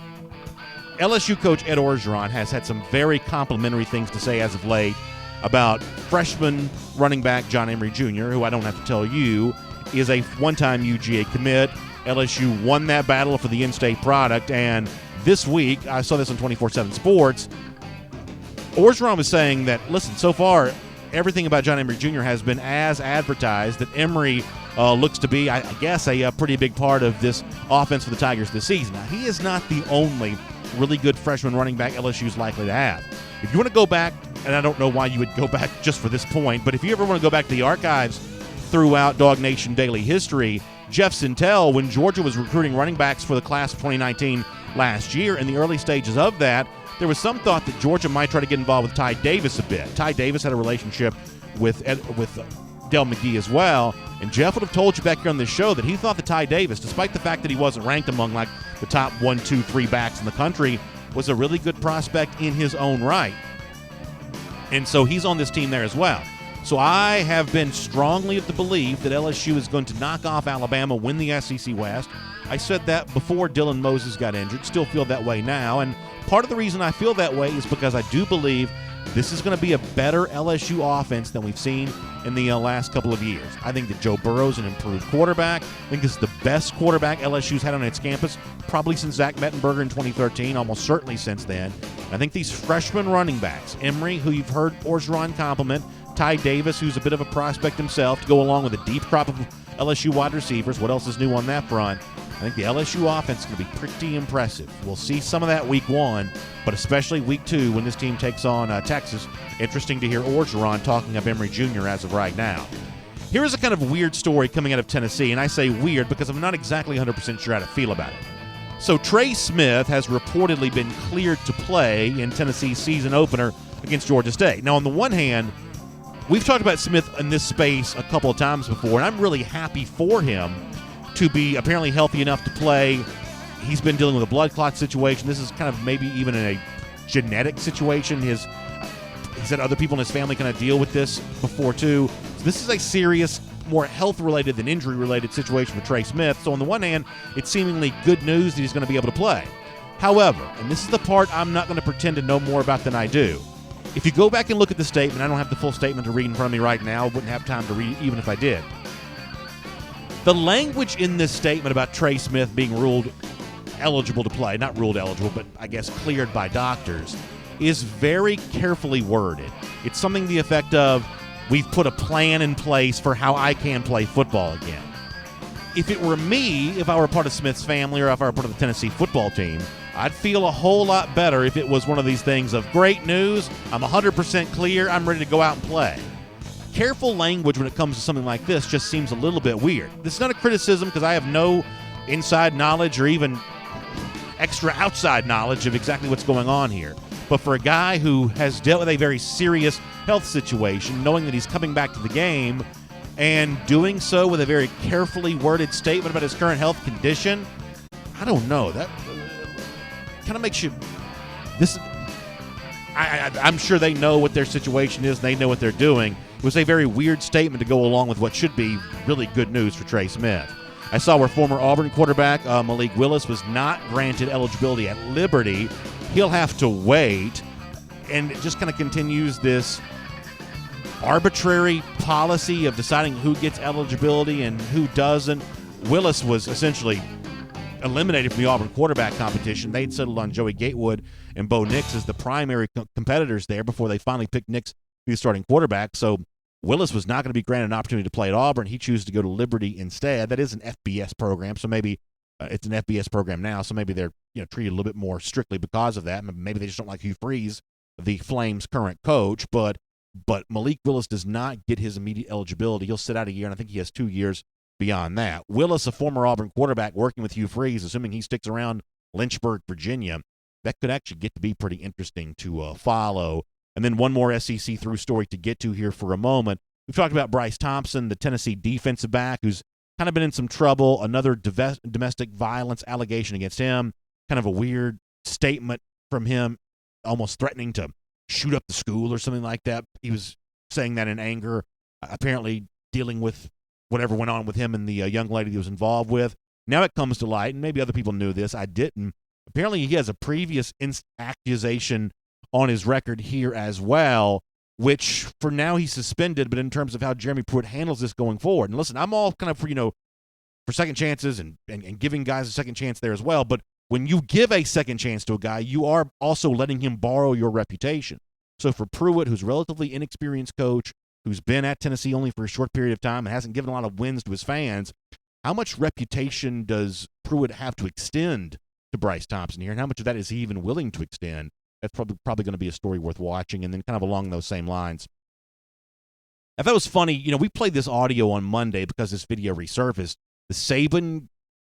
Speaker 1: LSU coach Ed Orgeron has had some very complimentary things to say as of late about freshman running back John Emery Jr., who I don't have to tell you is a one-time UGA commit. LSU won that battle for the in-state product, and this week, I saw this on 24/7 Sports, Orgeron was saying that, listen, so far, everything about John Emery Jr. has been as advertised, that Emery looks to be, I guess, a pretty big part of this offense for the Tigers this season. Now, he is not the only really good freshman running back LSU is likely to have. If you want to go back, and I don't know why you would go back just for this point, but if you ever want to go back to the archives throughout DawgNation Daily history, Jeff Sintel, when Georgia was recruiting running backs for the class of 2019 last year, in the early stages of that, there was some thought that Georgia might try to get involved with Ty Davis a bit. Ty Davis had a relationship with Del McGee as well, and Jeff would have told you back here on this show that he thought that Ty Davis, despite the fact that he wasn't ranked among like the top 1, 2, 3 backs in the country, was a really good prospect in his own right. And so he's on this team there as well. So I have been strongly of the belief that LSU is going to knock off Alabama, win the SEC West. I said that before Dylan Moses got injured, still feel that way now. And part of the reason I feel that way is because I do believe this is going to be a better LSU offense than we've seen in the last couple of years. I think that Joe Burrow's an improved quarterback. I think this is the best quarterback LSU's had on its campus, probably since Zach Mettenberger in 2013, almost certainly since then. I think these freshman running backs, Emory, who you've heard Orgeron compliment, Ty Davis, who's a bit of a prospect himself, to go along with a deep crop of LSU wide receivers. What else is new on that front? I think the LSU offense is going to be pretty impressive. We'll see some of that week 1, but especially week 2 when this team takes on Texas. Interesting to hear Orgeron talking up Emory Jr. as of right now. Here is a kind of weird story coming out of Tennessee, and I say weird because I'm not exactly 100% sure how to feel about it. So Trey Smith has reportedly been cleared to play in Tennessee's season opener against Georgia State. Now, on the one hand, we've talked about Smith in this space a couple of times before, and I'm really happy for him to be apparently healthy enough to play. He's been dealing with a blood clot situation. This is kind of maybe even in a genetic situation. He said other people in his family kind of deal with this before too. So this is a serious, more health-related than injury-related situation for Trey Smith. So on the one hand, it's seemingly good news that he's going to be able to play. However, and this is the part I'm not going to pretend to know more about than I do, if you go back and look at the statement, I don't have the full statement to read in front of me right now. I wouldn't have time to read it even if I did. The language in this statement about Trey Smith being ruled eligible to play, not ruled eligible, but I guess cleared by doctors, is very carefully worded. It's something to the effect of, we've put a plan in place for how I can play football again. If it were me, if I were part of Smith's family or if I were part of the Tennessee football team, I'd feel a whole lot better if it was one of these things of great news, I'm 100% clear, I'm ready to go out and play. Careful language when it comes to something like this just seems a little bit weird. This is not a criticism because I have no inside knowledge or even extra outside knowledge of exactly what's going on here. But for a guy who has dealt with a very serious health situation, knowing that he's coming back to the game and doing so with a very carefully worded statement about his current health condition, I don't know. That kind of makes you... I'm sure they know what their situation is. They know what they're doing. It was a very weird statement to go along with what should be really good news for Trey Smith. I saw where former Auburn quarterback Malik Willis was not granted eligibility at Liberty. He'll have to wait, and it just kind of continues this arbitrary policy of deciding who gets eligibility and who doesn't. Willis was essentially eliminated from the Auburn quarterback competition. They'd settled on Joey Gatewood and Bo Nix as the primary competitors there before they finally picked Nix to be the starting quarterback. So Willis was not going to be granted an opportunity to play at Auburn. He chose to go to Liberty instead. That is an FBS program, so maybe it's an FBS program now, so maybe they're treated a little bit more strictly because of that. Maybe they just don't like Hugh Freeze, the Flames' current coach, but Malik Willis does not get his immediate eligibility. He'll sit out a year, and I think he has 2 years beyond that. Willis, a former Auburn quarterback working with Hugh Freeze, assuming he sticks around Lynchburg, Virginia, that could actually get to be pretty interesting to follow. And then one more SEC through story to get to here for a moment. We've talked about Bryce Thompson, the Tennessee defensive back, who's kind of been in some trouble. Another domestic violence allegation against him. Kind of a weird statement from him, almost threatening to shoot up the school or something like that. He was saying that in anger, apparently dealing with whatever went on with him and the young lady he was involved with. Now it comes to light, and maybe other people knew this. I didn't. Apparently he has a previous accusation on his record here as well, which for now he's suspended, but in terms of how Jeremy Pruitt handles this going forward. And listen, I'm all kind of for second chances and giving guys a second chance there as well, but when you give a second chance to a guy, you are also letting him borrow your reputation. So for Pruitt, who's a relatively inexperienced coach, who's been at Tennessee only for a short period of time and hasn't given a lot of wins to his fans, how much reputation does Pruitt have to extend to Bryce Thompson here, and how much of that is he even willing to extend? That's probably going to be a story worth watching. And then kind of along those same lines, I thought it was funny, we played this audio on Monday because this video resurfaced. The Saban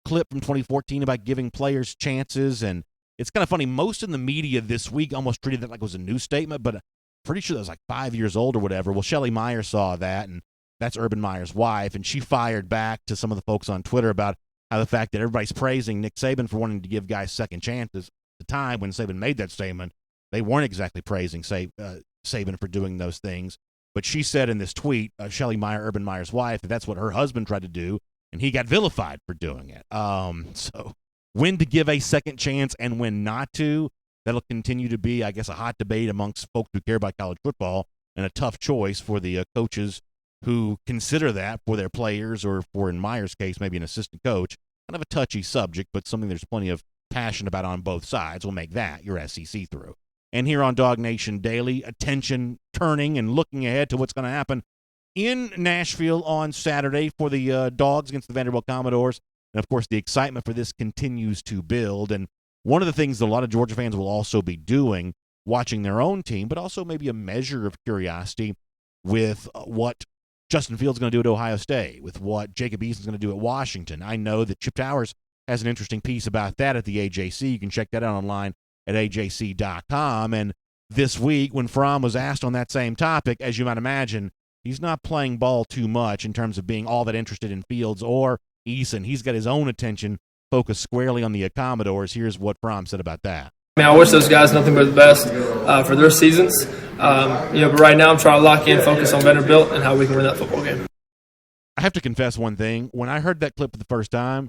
Speaker 1: clip from 2014 about giving players chances and it's kind of funny. Most in the media this week almost treated that like it was a new statement, but pretty sure that was like 5 years old or whatever. Well, Shelley Meyer saw that, and that's Urban Meyer's wife, and she fired back to some of the folks on Twitter about how the fact that everybody's praising Nick Saban for wanting to give guys second chances. At the time when Saban made that statement, they weren't exactly praising Saban for doing those things. But she said in this tweet, Shelley Meyer, Urban Meyer's wife, that that's what her husband tried to do, and he got vilified for doing it. So when to give a second chance and when not to, that'll continue to be, I guess, a hot debate amongst folks who care about college football, and a tough choice for the coaches who consider that for their players, or for, in Meyer's case, maybe an assistant coach. Kind of a touchy subject, but something there's plenty of passion about on both sides. Will make that your SEC through. And here on DawgNation Daily, attention turning and looking ahead to what's going to happen in Nashville on Saturday for the Dogs against the Vanderbilt Commodores. And, of course, the excitement for this continues to build. And one of the things that a lot of Georgia fans will also be doing, watching their own team, but also maybe a measure of curiosity with what Justin Fields is going to do at Ohio State, with what Jacob Eason is going to do at Washington. I know that Chip Towers has an interesting piece about that at the AJC. You can check that out online at ajc.com. And this week, when Fromm was asked on that same topic, as you might imagine, he's not playing ball too much in terms of being all that interested in Fields or Eason. He's got his own attention focused squarely on the Commodores. Here's what Fromm said about that.
Speaker 7: I wish those guys nothing but the best for their seasons. But right now I'm trying to lock in, focus on Vanderbilt and how we can win that football game.
Speaker 1: I have to confess one thing. When I heard that clip for the first time,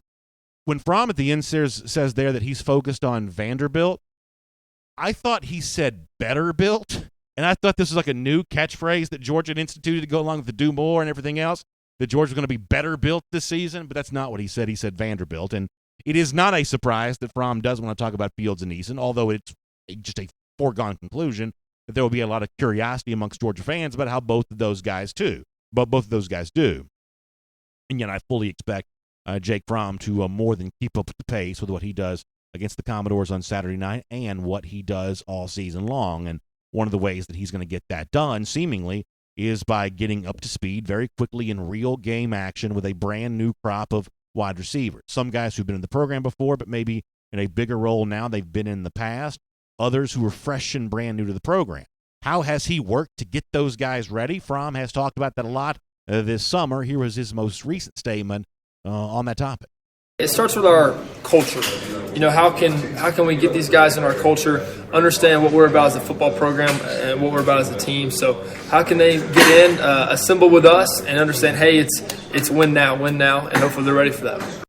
Speaker 1: when Fromm at the end says there that he's focused on Vanderbilt, I thought he said better built, and I thought this was like a new catchphrase that Georgia had instituted to go along with the do more and everything else, that Georgia was going to be better built this season, but that's not what he said. He said Vanderbilt, and it is not a surprise that Fromm does want to talk about Fields and Eason, although it's just a foregone conclusion that there will be a lot of curiosity amongst Georgia fans about how both of those guys do. And yet I fully expect Jake Fromm to more than keep up with the pace with what he does against the Commodores on Saturday night and what he does all season long. And one of the ways that he's going to get that done, seemingly, is by getting up to speed very quickly in real game action with a brand new crop of wide receivers. Some guys who've been in the program before, but maybe in a bigger role now they've been in the past. Others who are fresh and brand new to the program. How has he worked to get those guys ready? Fromm has talked about that a lot this summer. Here was his most recent statement on that topic.
Speaker 7: It starts with our culture. How can we get these guys in our culture, understand what we're about as a football program and what we're about as a team. So how can they get in, assemble with us, and understand, hey, it's win now, and hopefully they're ready for that.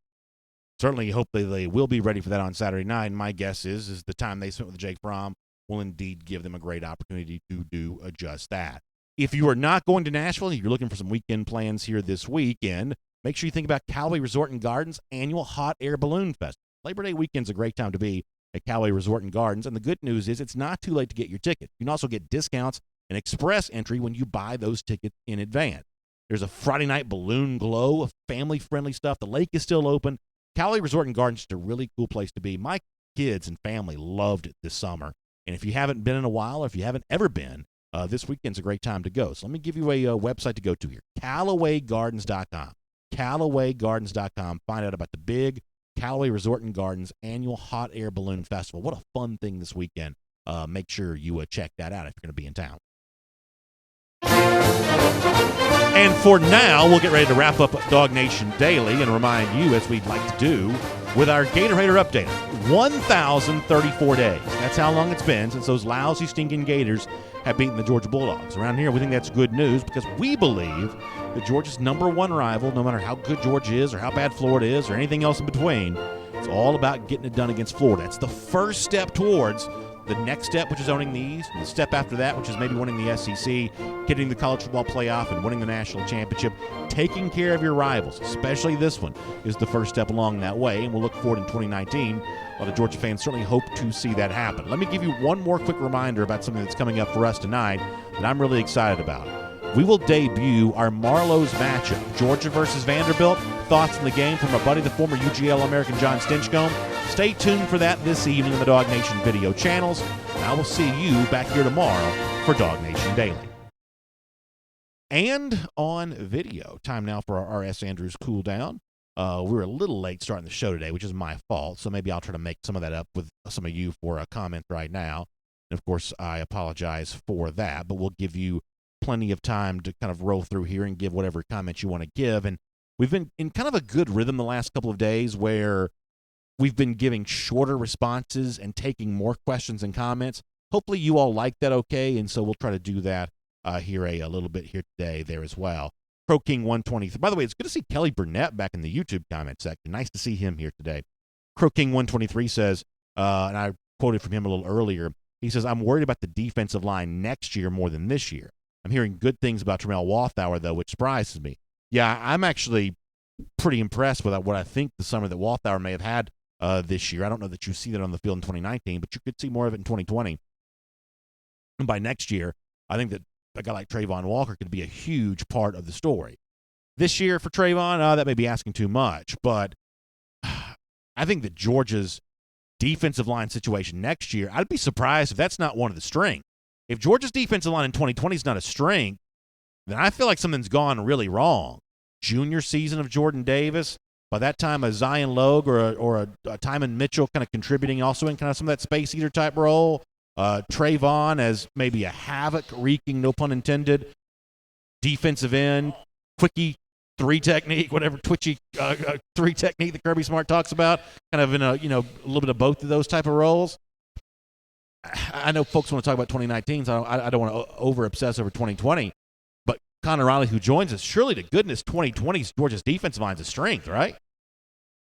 Speaker 1: Certainly hope they will be ready for that on Saturday night. And my guess is the time they spent with Jake Fromm will indeed give them a great opportunity to do just that. If you are not going to Nashville and you're looking for some weekend plans here this weekend, make sure you think about Callaway Resort and Gardens' annual Hot Air Balloon Festival. Labor Day weekend's a great time to be at Callaway Resort and Gardens, and the good news is it's not too late to get your ticket. You can also get discounts and express entry when you buy those tickets in advance. There's a Friday night balloon glow of family-friendly stuff. The lake is still open. Callaway Resort and Gardens is a really cool place to be. My kids and family loved it this summer, and if you haven't been in a while, or if you haven't ever been, this weekend's a great time to go. So let me give you a website to go to here, CallawayGardens.com. CallawayGardens.com. Find out about the big Callaway Resort and Gardens annual Hot Air Balloon Festival. What a fun thing this weekend. Make sure you check that out if you're going to be in town. And for now, we'll get ready to wrap up DawgNation Daily and remind you, as we'd like to do, with our Gatorhater update. 1,034 days. That's how long it's been since those lousy, stinking Gators have beaten the Georgia Bulldogs. Around here, we think that's good news because we believe that Georgia's number one rival, no matter how good Georgia is or how bad Florida is or anything else in between, it's all about getting it done against Florida. It's the first step towards the next step, which is owning the East, and the step after that, which is maybe winning the SEC, getting the college football playoff, and winning the national championship. Taking care of your rivals, especially this one, is the first step along that way, and we'll look forward in 2019. A lot of Georgia fans certainly hope to see that happen. Let me give you one more quick reminder about something that's coming up for us tonight that I'm really excited about. We will debut our Marlowe's matchup, Georgia versus Vanderbilt. Thoughts on the game from our buddy, the former UGL American John Stinchcomb. Stay tuned for that this evening on the DawgNation video channels. And I will see you back here tomorrow for DawgNation Daily. And on video, time now for our R.S. Andrews cool down. We were a little late starting the show today, which is my fault, so maybe I'll try to make some of that up with some of you for a comment right now. And, of course, I apologize for that, but we'll give you plenty of time to kind of roll through here and give whatever comments you want to give. And we've been in kind of a good rhythm the last couple of days where we've been giving shorter responses and taking more questions and comments. Hopefully you all like that okay, and so we'll try to do that here a little bit here today there as well. Pro King 123. By the way, it's good to see Kelly Burnett back in the YouTube comment section. Nice to see him here today. Crow King 123 says, and I quoted from him a little earlier, he says, I'm worried about the defensive line next year more than this year. I'm hearing good things about Tramel Walthour, though, which surprises me. Yeah, I'm actually pretty impressed with what I think the summer that Walthour may have had this year. I don't know that you see that on the field in 2019, but you could see more of it in 2020. And by next year, I think that a guy like Trayvon Walker could be a huge part of the story. This year for Trayvon, that may be asking too much, but I think that Georgia's defensive line situation next year, I'd be surprised if that's not one of the strengths. If Georgia's defensive line in 2020 is not a strength, then I feel like something's gone really wrong. Junior season of Jordan Davis, by that time a Zion Logue or a Tymon Mitchell kind of contributing also in kind of some of that space eater type role. Trayvon as maybe a havoc-wreaking, no pun intended, defensive end, quickie three technique, whatever twitchy three technique that Kirby Smart talks about, kind of in a little bit of both of those type of roles. I know folks want to talk about 2019, so I don't want to over-obsess over 2020, but Connor Riley, who joins us, surely to goodness 2020's Georgia's defensive line's a strength, right?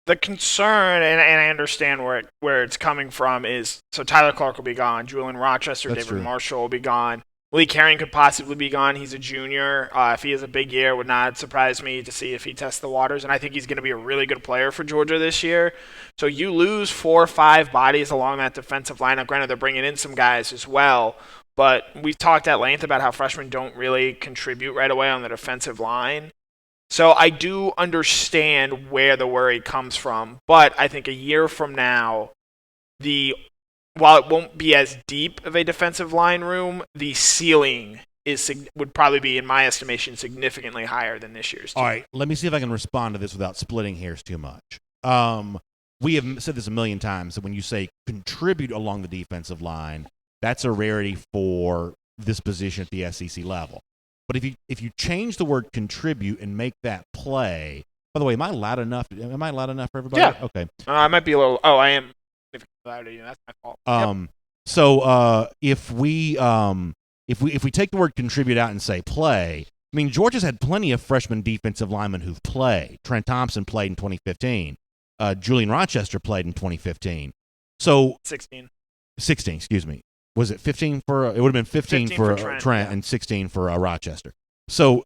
Speaker 8: The concern, and I understand where it's coming from, is so Tyler Clark will be gone, Julian Rochester,
Speaker 1: That's
Speaker 8: David
Speaker 1: true.
Speaker 8: Marshall will be gone. Lee Carrion could possibly be gone. He's a junior. If he has a big year, it would not surprise me to see if he tests the waters. And I think he's going to be a really good player for Georgia this year. So you lose 4 or 5 bodies along that defensive lineup. Granted, they're bringing in some guys as well. But we've talked at length about how freshmen don't really contribute right away on the defensive line. So I do understand where the worry comes from. But I think a year from now, while it won't be as deep of a defensive line room, the ceiling would probably be, in my estimation, significantly higher than this year's team.
Speaker 1: All right, let me see if I can respond to this without splitting hairs too much. We have said this a million times, that when you say contribute along the defensive line, that's a rarity for this position at the SEC level. But if you change the word contribute and make that play, by the way, am I loud enough? Am I loud enough for everybody?
Speaker 8: Yeah.
Speaker 1: Okay.
Speaker 8: I might be a little. Oh, I am. That's my fault. Yep.
Speaker 1: So if we take the word contribute out and say play, I mean Georgia's had plenty of freshman defensive linemen who've played. Trent Thompson played in 2015. Julian Rochester played in 2015. So
Speaker 8: 16,
Speaker 1: excuse me. Was it 15 for? It would have been 15 for Trent
Speaker 8: yeah.
Speaker 1: and 16 for Rochester. So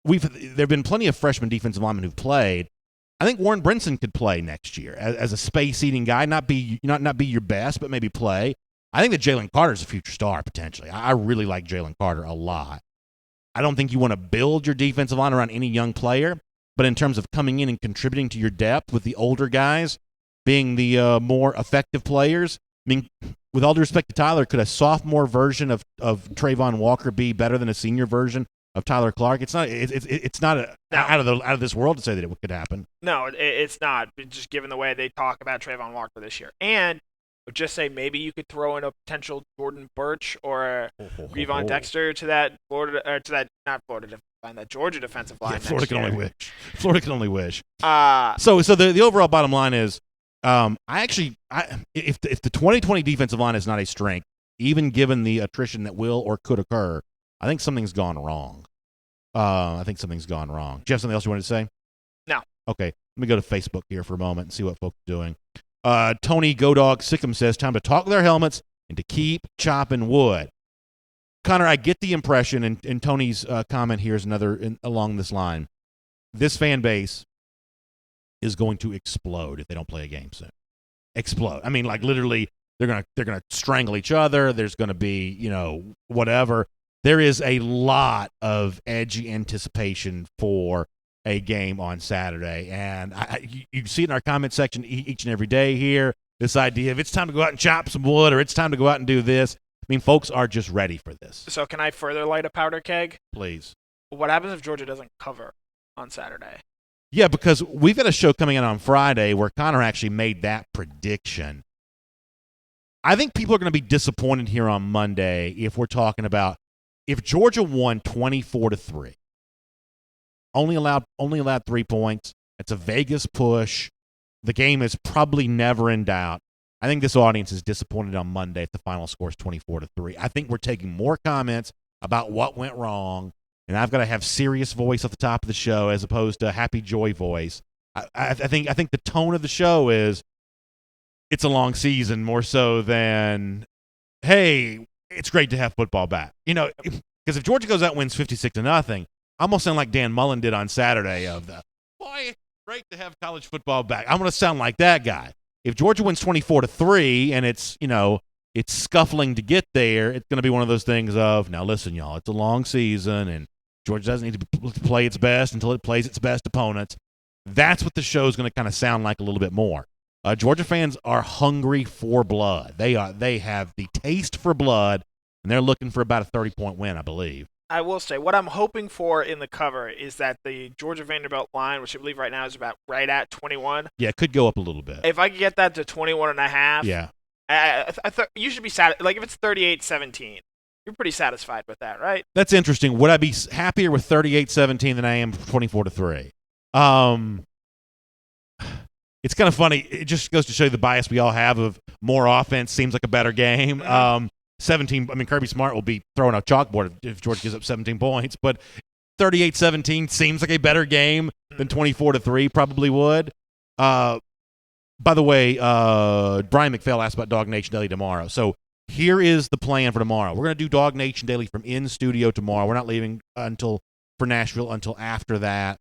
Speaker 1: there've been plenty of freshman defensive linemen who've played. I think Warren Brinson could play next year as a space-eating guy, not be your best, but maybe play. I think that Jalen Carter's a future star, potentially. I really like Jalen Carter a lot. I don't think you want to build your defensive line around any young player, but in terms of coming in and contributing to your depth with the older guys being the more effective players, I mean, with all due respect to Tyler, could a sophomore version of Trayvon Walker be better than a senior version of Tyler Clark? It's not. It's not out of this world to say that it could happen.
Speaker 8: No, it's not. Just given the way they talk about Trayvon Walker this year, and just say maybe you could throw in a potential Jordan Birch or Revon Dexter to that Georgia defensive line.
Speaker 1: Yeah, Florida can only wish. So the overall bottom line is, if the 2020 defensive line is not a strength, even given the attrition that will or could occur, I think something's gone wrong. Do you have something else you wanted to say?
Speaker 8: No.
Speaker 1: Okay. Let me go to Facebook here for a moment and see what folks are doing. Tony Godog Sickum says, time to talk with our helmets and to keep chopping wood. Connor, I get the impression, and Tony's comment here is another along this line. This fan base is going to explode if they don't play a game soon. Explode. I mean, like literally, they're gonna strangle each other. There's gonna be, whatever. There is a lot of edgy anticipation for a game on Saturday, and you see it in our comment section each and every day here. This idea of it's time to go out and chop some wood, or it's time to go out and do this. I mean, folks are just ready for this.
Speaker 8: So can I further light a powder keg?
Speaker 1: Please.
Speaker 8: What happens if Georgia doesn't cover on Saturday?
Speaker 1: Yeah, because we've got a show coming out on Friday where Connor actually made that prediction. I think people are going to be disappointed here on Monday if we're talking about if Georgia won 24-3, only allowed 3 points. It's a Vegas push. The game is probably never in doubt. I think this audience is disappointed on Monday if the final score is 24-3. I think we're taking more comments about what went wrong, and I've got to have serious voice at the top of the show as opposed to happy joy voice. I think the tone of the show is it's a long season more so than, hey, it's great to have football back. Because if Georgia goes out and wins 56-0, I'm almost sound like Dan Mullen did on Saturday of the, boy, great to have college football back. I'm going to sound like that guy. If Georgia wins 24-3 and it's scuffling to get there, it's going to be one of those things of, now listen, y'all, it's a long season and Georgia doesn't need to play its best until it plays its best opponents. That's what the show is going to kind of sound like a little bit more. Georgia fans are hungry for blood. They have the taste for blood, and they're looking for about a 30-point win, I believe.
Speaker 8: I will say, what I'm hoping for in the cover is that the Georgia-Vanderbilt line, which I believe right now is about right at 21.
Speaker 1: Yeah, it could go up a little bit.
Speaker 8: If I could get that to 21.5,
Speaker 1: yeah,
Speaker 8: you should be satisfied. Like, if it's 38-17, you're pretty satisfied with that, right?
Speaker 1: That's interesting. Would I be happier with 38-17 than I am 24-3? It's kind of funny. It just goes to show you the bias we all have of more offense seems like a better game.
Speaker 8: Mm-hmm.
Speaker 1: 17. I mean, Kirby Smart will be throwing a chalkboard if Georgia gives up 17 points, but 38-17 seems like a better game than 24-3 probably would. By the way, Brian McPhail asked about DawgNation Daily tomorrow. So here is the plan for tomorrow. We're going to do DawgNation Daily from in studio tomorrow. We're not leaving for Nashville until after that,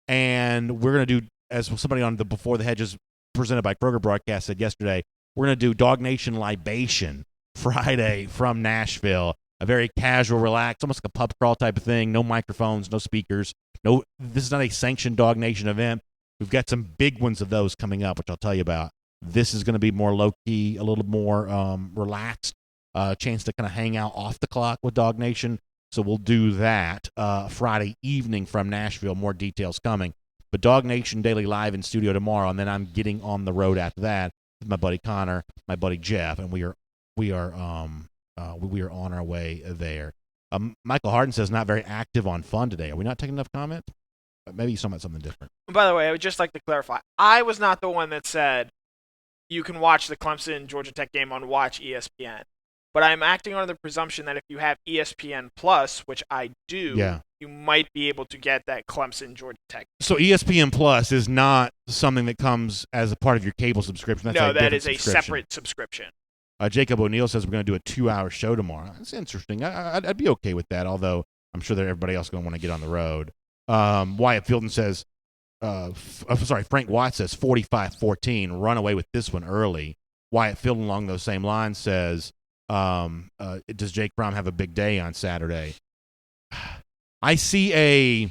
Speaker 1: and we're going to do, as somebody on the Before the Hedges presented by Kroger broadcast said yesterday, we're going to do DawgNation Libation Friday from Nashville. A very casual, relaxed, almost like a pub crawl type of thing. No microphones, no speakers. No, this is not a sanctioned DawgNation event. We've got some big ones of those coming up, which I'll tell you about. This is going to be more low-key, a little more relaxed, chance to kind of hang out off the clock with DawgNation. So we'll do that Friday evening from Nashville. More details coming. But DawgNation Daily live in studio tomorrow, and then I'm getting on the road after that with my buddy Connor, my buddy Jeff, and we are on our way there. Michael Harden says not very active on fun today. Are we not taking enough comment? Maybe he's talking about something different.
Speaker 8: By the way, I would just like to clarify. I was not the one that said you can watch the Clemson-Georgia Tech game on Watch ESPN. But I'm acting under the presumption that if you have ESPN Plus, which I do, you might be able to get that Clemson-Georgia Tech.
Speaker 1: So ESPN Plus is not something that comes as a part of your cable subscription.
Speaker 8: No, that is a separate subscription.
Speaker 1: Jacob O'Neill says we're going to do a 2-hour show tomorrow. That's interesting. I'd be okay with that, although I'm sure that everybody else is going to want to get on the road. Wyatt Fielden says, Frank Watt says 45-14, run away with this one early. Wyatt Fielden along those same lines says, does Jake Fromm have a big day on Saturday? I see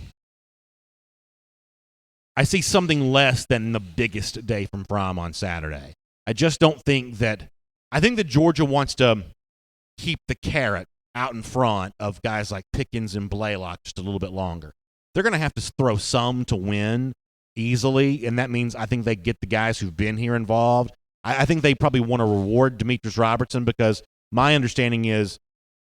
Speaker 1: something less than the biggest day from Fromm on Saturday. I just don't think that – I think that Georgia wants to keep the carrot out in front of guys like Pickens and Blaylock just a little bit longer. They're going to have to throw some to win easily, and that means I think they get the guys who've been here involved. I think they probably want to reward Demetrius Robertson because my understanding is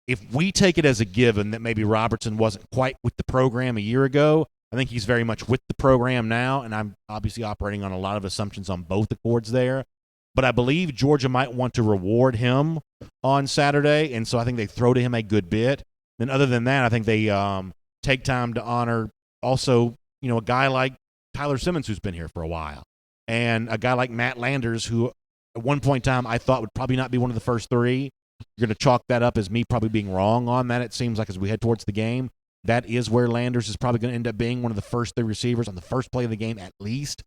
Speaker 1: if we take it as a given that maybe Robertson wasn't quite with the program a year ago, I think he's very much with the program now, and I'm obviously operating on a lot of assumptions on both accords there. But I believe Georgia might want to reward him on Saturday, and so I think they throw to him a good bit. Then other than that, I think they take time to honor also, a guy like Tyler Simmons who's been here for a while, and a guy like Matt Landers who at one point in time I thought would probably not be one of the first three. You're going to chalk that up as me probably being wrong on that, it seems like, as we head towards the game. That is where Landers is probably going to end up being one of the first three receivers on the first play of the game at least.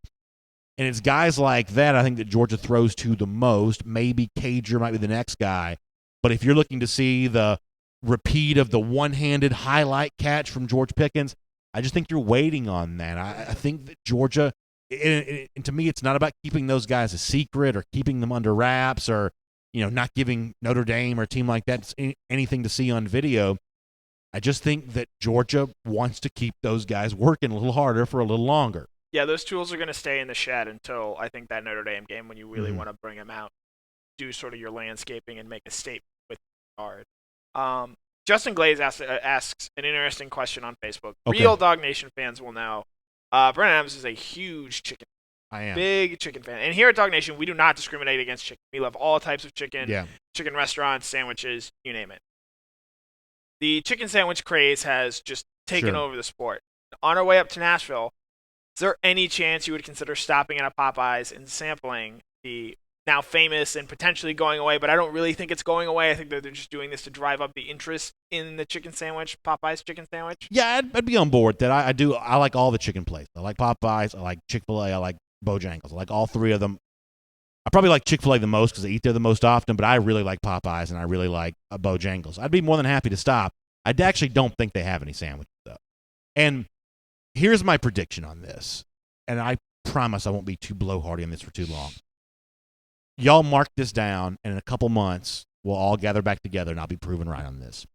Speaker 1: And it's guys like that I think that Georgia throws to the most. Maybe Cager might be the next guy. But if you're looking to see the repeat of the one-handed highlight catch from George Pickens, I just think you're waiting on that. I think that Georgia, and to me, it's not about keeping those guys a secret or keeping them under wraps or, not giving Notre Dame or a team like that anything to see on video. I just think that Georgia wants to keep those guys working a little harder for a little longer.
Speaker 8: Yeah, those tools are going to stay in the shed until I think that Notre Dame game when you really
Speaker 1: Mm-hmm.
Speaker 8: want to bring them out, do sort of your landscaping and make a statement with the guard. Justin Glaze asks an interesting question on Facebook.
Speaker 1: Okay.
Speaker 8: Real Dog Nation fans will know. Brent Adams is a huge chicken,
Speaker 1: I am.
Speaker 8: big chicken fan. And here at Dog Nation, we do not discriminate against chicken. We love all types of chicken,
Speaker 1: Yeah.
Speaker 8: chicken restaurants, sandwiches, you name it. The chicken sandwich craze has just taken
Speaker 1: Sure.
Speaker 8: over the sport. On our way up to Nashville, is there any chance you would consider stopping at a Popeyes and sampling the now famous and potentially going away, but I don't really think it's going away. I think that they're just doing this to drive up the interest in the chicken sandwich, Popeyes chicken sandwich.
Speaker 1: Yeah, I'd be on board with that. I do. I like all the chicken places. I like Popeyes. I like Chick-fil-A. I like Bojangles. I like all three of them. I probably like Chick-fil-A the most because I eat there the most often, but I really like Popeyes and I really like Bojangles. I'd be more than happy to stop. I actually don't think they have any sandwiches, though. And here's my prediction on this, and I promise I won't be too blowhardy on this for too long. Y'all mark this down, and in a couple months, we'll all gather back together, and I'll be proven right on this.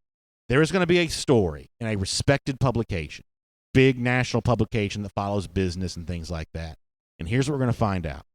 Speaker 1: There is going to be a story in a respected publication, big national publication that follows business and things like that. And here's what we're going to find out.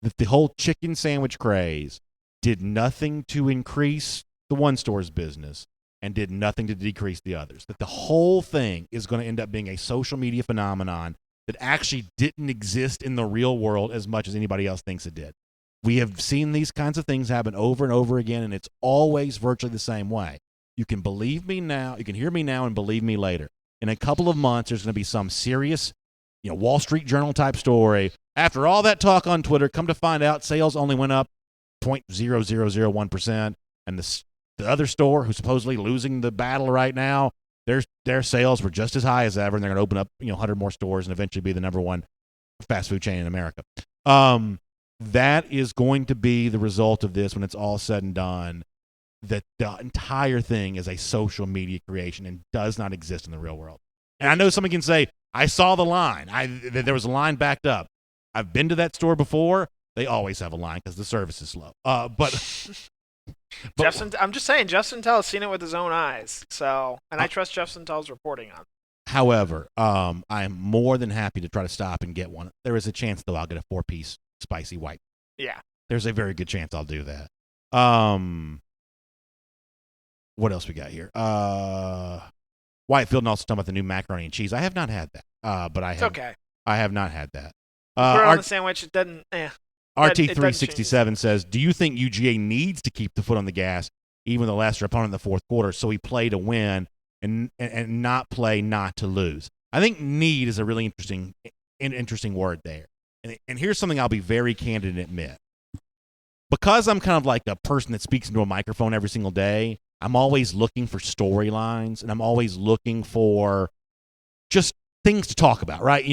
Speaker 1: That the whole chicken sandwich craze did nothing to increase the one store's business and did nothing to decrease the others. That the whole thing is going to end up being a social media phenomenon that actually didn't exist in the real world as much as anybody else thinks it did. We have seen these kinds of things happen over and over again, and it's always virtually the same way. You can believe me now, you can hear me now and believe me later. In a couple of months, there's going to be some serious, Wall Street Journal type story. After all that talk on Twitter, come to find out sales only went up 0.0001%, and the other store, who's supposedly losing the battle right now, their sales were just as high as ever, and they're going to open up 100 more stores and eventually be the number one fast food chain in America. That is going to be the result of this when it's all said and done, that the entire thing is a social media creation and does not exist in the real world. And I know someone can say, I saw the line. There was a line backed up. I've been to that store before. They always have a line because the service is slow. But
Speaker 8: I'm just saying, Jeff Sentell has seen it with his own eyes. So, and I trust Jeff Sentell's reporting on it.
Speaker 1: However, I am more than happy to try to stop and get one. There is a chance, though, I'll get a 4-piece spicy white.
Speaker 8: Yeah.
Speaker 1: There's a very good chance I'll do that. What else we got here? Whitefield and also talking about the new macaroni and cheese. I have not had that, but I have not had that.
Speaker 8: Put it on the sandwich. It doesn't.
Speaker 1: RT367 says, do you think UGA needs to keep the foot on the gas, even with a lesser opponent in the fourth quarter, so we play to win and not play not to lose? I think need is a really interesting word there. And here's something I'll be very candid and admit. Because I'm kind of like a person that speaks into a microphone every single day, I'm always looking for storylines, and I'm always looking for just things to talk about, right?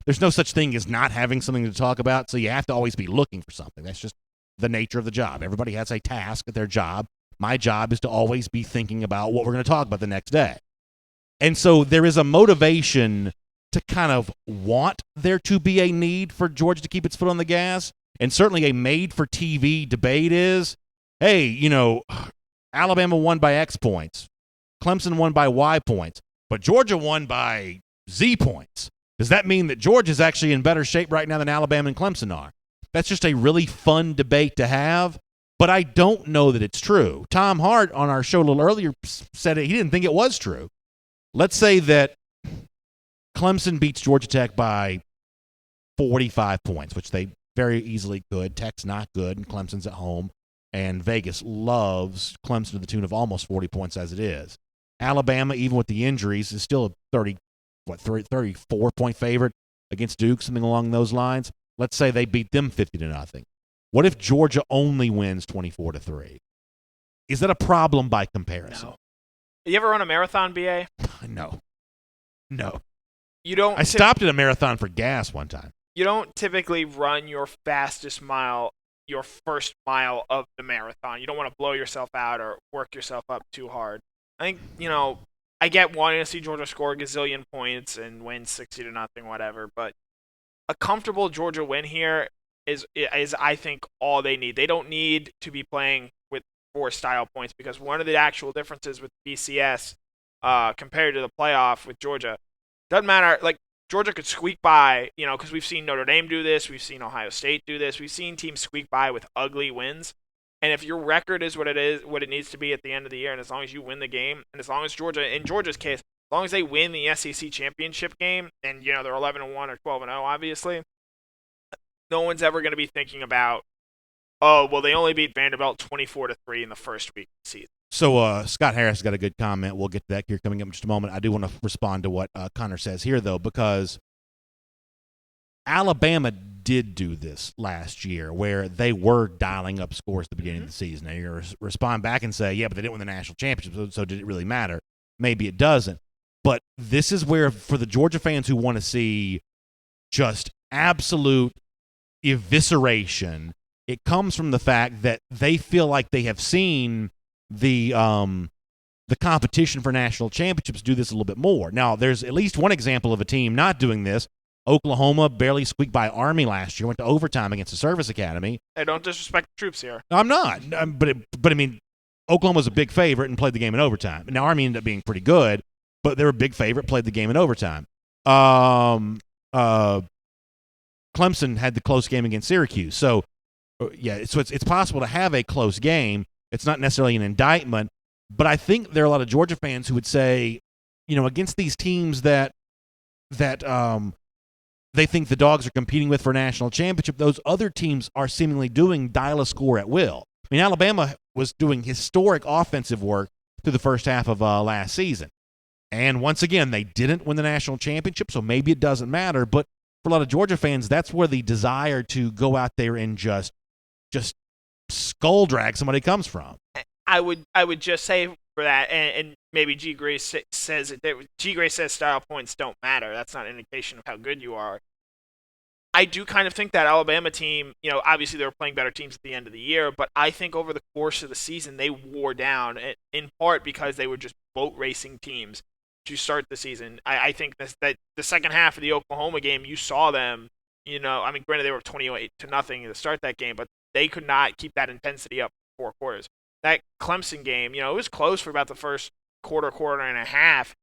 Speaker 1: There's no such thing as not having something to talk about, so you have to always be looking for something. That's just the nature of the job. Everybody has a task at their job. My job is to always be thinking about what we're going to talk about the next day. And so there is a motivation to kind of want there to be a need for Georgia to keep its foot on the gas. And certainly a made-for-TV debate is, hey, Alabama won by X points. Clemson won by Y points. But Georgia won by Z points. Does that mean that Georgia's actually in better shape right now than Alabama and Clemson are? That's just a really fun debate to have, but I don't know that it's true. Tom Hart on our show a little earlier said he didn't think it was true. Let's say that Clemson beats Georgia Tech by 45 points, which they very easily could. Tech's not good, and Clemson's at home, and Vegas loves Clemson to the tune of almost 40 points as it is. Alabama, even with the injuries, is still a 34-point favorite against Duke, something along those lines. Let's say they beat them 50-0. What if Georgia only wins 24-3? Is that a problem by comparison?
Speaker 8: No. You ever run a marathon, BA?
Speaker 1: No.
Speaker 8: You don't.
Speaker 1: I stopped at a marathon for gas one time.
Speaker 8: You don't typically run your fastest mile, your first mile of the marathon. You don't want to blow yourself out or work yourself up too hard. I think, I get wanting to see Georgia score a gazillion points and win 60-0, whatever, but a comfortable Georgia win here is I think all they need. They don't need to be playing with 4 style points, because one of the actual differences with BCS compared to the playoff with Georgia, doesn't matter. Like, Georgia could squeak by, because we've seen Notre Dame do this, we've seen Ohio State do this, we've seen teams squeak by with ugly wins. And if your record is what it needs to be at the end of the year, and as long as you win the game, and as long as in Georgia's case, as long as they win the SEC championship game, and they're 11-1 or 12-0, obviously, no one's ever going to be thinking about, oh, well, they only beat Vanderbilt 24-3 in the first week of the season.
Speaker 1: So Scott Harris got a good comment. We'll get to that here coming up in just a moment. I do want to respond to what Connor says here, though, because Alabama did do this last year where they were dialing up scores at the beginning of the season. Now you're going to respond back and say, yeah, but they didn't win the national championship, so did it really matter? Maybe it doesn't. But this is where, for the Georgia fans who want to see just absolute evisceration, it comes from the fact that they feel like they have seen the competition for national championships do this a little bit more. Now, there's at least one example of a team not doing this. Oklahoma barely squeaked by Army last year, went to overtime against the Service Academy.
Speaker 8: Hey, don't disrespect the troops here.
Speaker 1: I'm not. But I mean, Oklahoma was a big favorite and played the game in overtime. Now, Army ended up being pretty good, but they were a big favorite, played the game in overtime. Clemson had the close game against Syracuse. So, yeah, so it's possible to have a close game. It's not necessarily an indictment, but I think there are a lot of Georgia fans who would say, against these teams that they think the Dogs are competing with for a national championship, those other teams are seemingly doing dial a score at will. I mean, Alabama was doing historic offensive work through the first half of last season. And once again, they didn't win the national championship, so maybe it doesn't matter. But for a lot of Georgia fans, that's where the desire to go out there and just skull drag somebody comes from.
Speaker 8: I would just say for that, and maybe G. Grace says it. G. Grace says style points don't matter. That's not an indication of how good you are. I do kind of think that Alabama team, obviously they were playing better teams at the end of the year, but I think over the course of the season they wore down, in part because they were just boat racing teams to start the season. I think that the second half of the Oklahoma game, you saw them, granted they were 28-0 to start that game, but they could not keep that intensity up for 4 quarters. That Clemson game, it was close for about the first quarter and a half,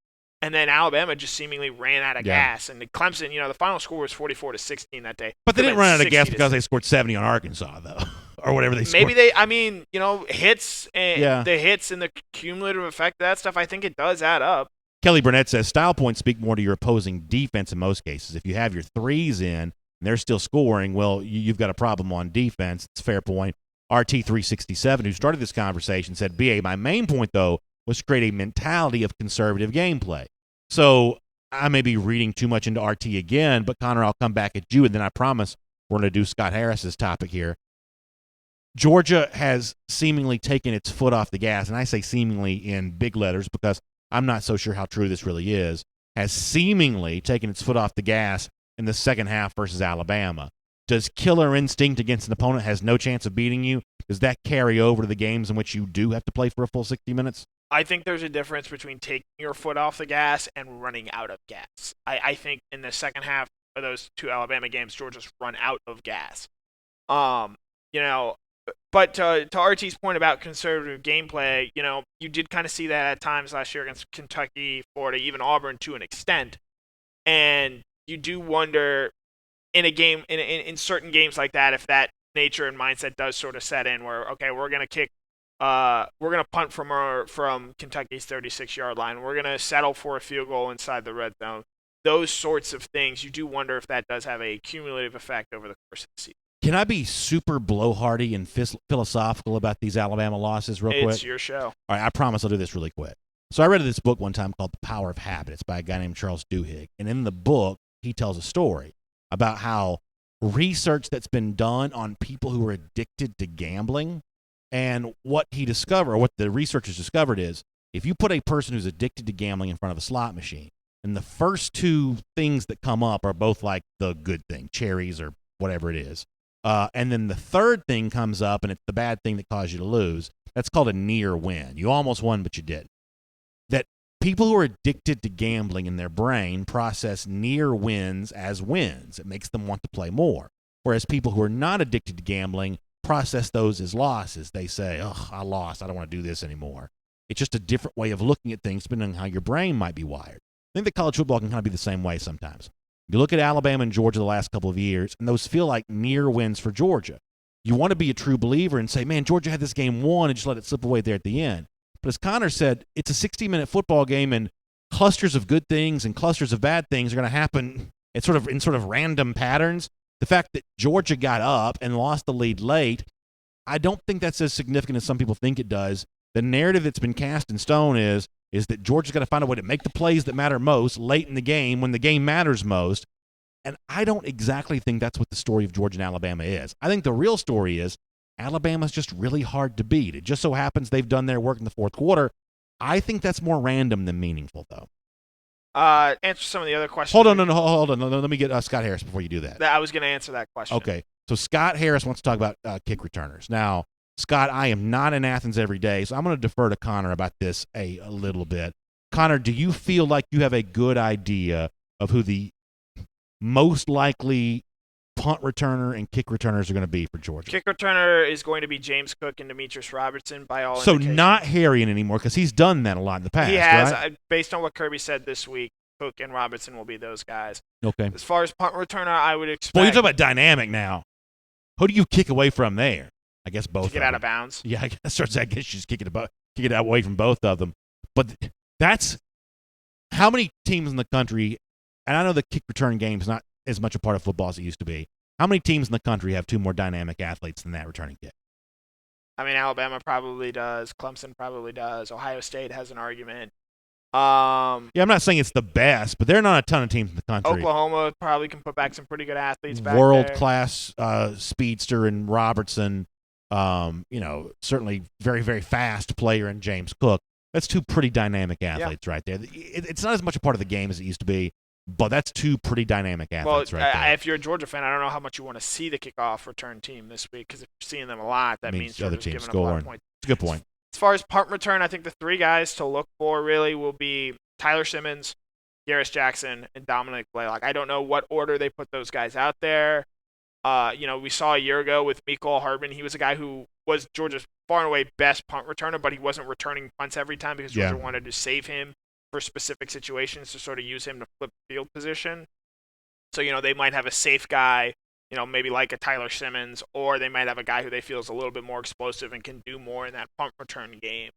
Speaker 8: and then Alabama just seemingly ran out of gas. And the Clemson, the final score was 44-16 that day.
Speaker 1: But they didn't run out of gas because they scored 70 on Arkansas, though, or whatever they scored.
Speaker 8: Maybe hits and the hits and the cumulative effect of that stuff, I think it does add up.
Speaker 1: Kelly Burnett says style points speak more to your opposing defense in most cases. If you have your threes in and they're still scoring, well, you've got a problem on defense. It's a fair point. RT367, who started this conversation, said, BA, my main point, though, was to create a mentality of conservative gameplay. So I may be reading too much into RT again, but Connor, I'll come back at you, and then I promise we're going to do Scott Harris's topic here. Georgia has seemingly taken its foot off the gas, and I say seemingly in big letters because I'm not so sure how true this really is, has seemingly taken its foot off the gas in the second half versus Alabama. Does killer instinct against an opponent has no chance of beating you? Does that carry over to the games in which you do have to play for a full 60 minutes?
Speaker 8: I think there's a difference between taking your foot off the gas and running out of gas. I think in the second half of those 2 Alabama games, Georgia's run out of gas. But to RT's point about conservative gameplay, you did kind of see that at times last year against Kentucky, Florida, even Auburn to an extent. And you do wonder in a game, in certain games like that, if that nature and mindset does sort of set in where, okay, we're going to punt from Kentucky's 36-yard line. We're going to settle for a field goal inside the red zone. Those sorts of things, you do wonder if that does have a cumulative effect over the course of the season.
Speaker 1: Can I be super blowhardy and philosophical about these Alabama losses real quick?
Speaker 8: It's your show.
Speaker 1: All right, I promise I'll do this really quick. So I read this book one time called The Power of Habit. It's by a guy named Charles Duhigg. And in the book, he tells a story about how research that's been done on people who are addicted to gambling, and what he discovered, or what the researchers discovered, is if you put a person who's addicted to gambling in front of a slot machine, and the first 2 things that come up are both like the good thing, cherries or whatever it is, and then the third thing comes up and it's the bad thing that caused you to lose, that's called a near win. You almost won, but you didn't. That people who are addicted to gambling in their brain process near wins as wins. It makes them want to play more. Whereas people who are not addicted to gambling process those as losses. They say, oh, I lost. I don't want to do this anymore. It's just a different way of looking at things depending on how your brain might be wired. I think that college football can kind of be the same way sometimes. You look at Alabama and Georgia the last couple of years, and those feel like near wins for Georgia. You want to be a true believer and say, man, Georgia had this game won and just let it slip away there at the end. But as Connor said, it's a 60-minute football game, and clusters of good things and clusters of bad things are going to happen in sort of random patterns. The fact that Georgia got up and lost the lead late, I don't think that's as significant as some people think it does. The narrative that's been cast in stone is that Georgia's got to find a way to make the plays that matter most late in the game when the game matters most. And I don't exactly think that's what the story of Georgia and Alabama is. I think the real story is Alabama's just really hard to beat. It just so happens they've done their work in the fourth quarter. I think that's more random than meaningful, though.
Speaker 8: Answer some of the other questions.
Speaker 1: Hold on. Let me get Scott Harris before you do that.
Speaker 8: I was going to answer that question.
Speaker 1: Okay. So Scott Harris wants to talk about kick returners. Now, Scott, I am not in Athens every day, so I'm going to defer to Connor about this a little bit. Connor, do you feel like you have a good idea of who the most likely punt returner and kick returners are going to be for Georgia?
Speaker 8: Kick returner is going to be James Cook and Demetrius Robertson by all
Speaker 1: So
Speaker 8: indications.
Speaker 1: not Harrion anymore because he's done that a lot in the past,
Speaker 8: He has.
Speaker 1: right?
Speaker 8: Based on what Kirby said this week, Cook and Robertson will be those guys.
Speaker 1: Okay.
Speaker 8: As far as punt returner, I would expect.
Speaker 1: Well, you're talking about dynamic now. Who do you kick away from there? I guess both.
Speaker 8: To get out of bounds.
Speaker 1: Yeah, I guess you just kick it away from both of them. But that's how many teams in the country, and I know the kick return game is not as much a part of football as it used to be. How many teams in the country have two more dynamic athletes than that returning kick?
Speaker 8: I mean, Alabama probably does. Clemson probably does. Ohio State has an argument. I'm
Speaker 1: not saying it's the best, but there are not a ton of teams in the country.
Speaker 8: Oklahoma probably can put back some pretty good athletes back
Speaker 1: World-class speedster in Robertson. Certainly very, very fast player in James Cook. That's two pretty dynamic athletes right there. It's not as much a part of the game as it used to be, but that's two pretty dynamic athletes right there.
Speaker 8: If you're a Georgia fan, I don't know how much you want to see the kickoff return team this week because if you're seeing them a lot, that means
Speaker 1: other
Speaker 8: Georgia's
Speaker 1: teams
Speaker 8: giving up a lot of
Speaker 1: scoring.
Speaker 8: points.
Speaker 1: It's a good point.
Speaker 8: As far as punt return, I think the three guys to look for really will be Tyler Simmons, Garris Jackson, and Dominic Blaylock. I don't know what order they put those guys out there. We saw a year ago with Mecole Hardman. He was a guy who was Georgia's far and away best punt returner, but he wasn't returning punts every time because Georgia wanted to save him for specific situations to sort of use him to flip field position. So, they might have a safe guy, maybe like a Tyler Simmons, or they might have a guy who they feel is a little bit more explosive and can do more in that punt return game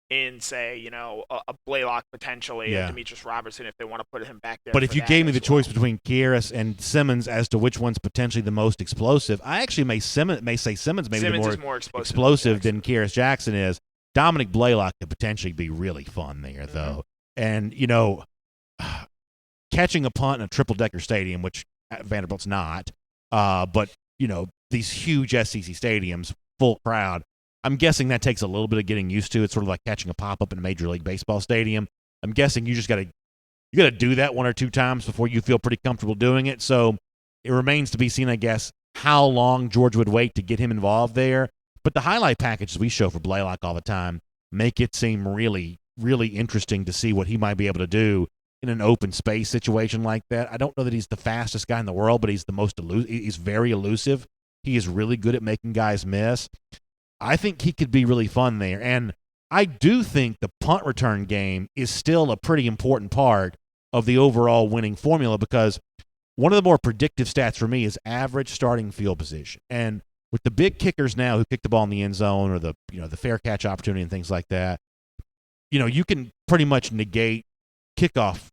Speaker 8: in, say, a Blaylock potentially, a Demetrius Robertson if they want to put him back there.
Speaker 1: But if you gave me the choice between Garris and Simmons as to which one's potentially the most explosive, I actually may say Simmons maybe
Speaker 8: is more
Speaker 1: explosive than Garris Jackson is. Dominic Blaylock could potentially be really fun there, though. And, catching a punt in a triple-decker stadium, which Vanderbilt's not, but, these huge SEC stadiums, full crowd, I'm guessing that takes a little bit of getting used to. It's sort of like catching a pop-up in a Major League Baseball stadium. I'm guessing you just got to do that one or two times before you feel pretty comfortable doing it. So it remains to be seen, I guess, how long Georgia would wait to get him involved there. But the highlight packages we show for Blaylock all the time make it seem really, really interesting to see what he might be able to do in an open space situation like that. I don't know that he's the fastest guy in the world, but he's the most he's very elusive. He is really good at making guys miss. I think he could be really fun there. And I do think the punt return game is still a pretty important part of the overall winning formula because one of the more predictive stats for me is average starting field position. And with the big kickers now who kick the ball in the end zone or the fair catch opportunity and things like that, you can pretty much negate kickoff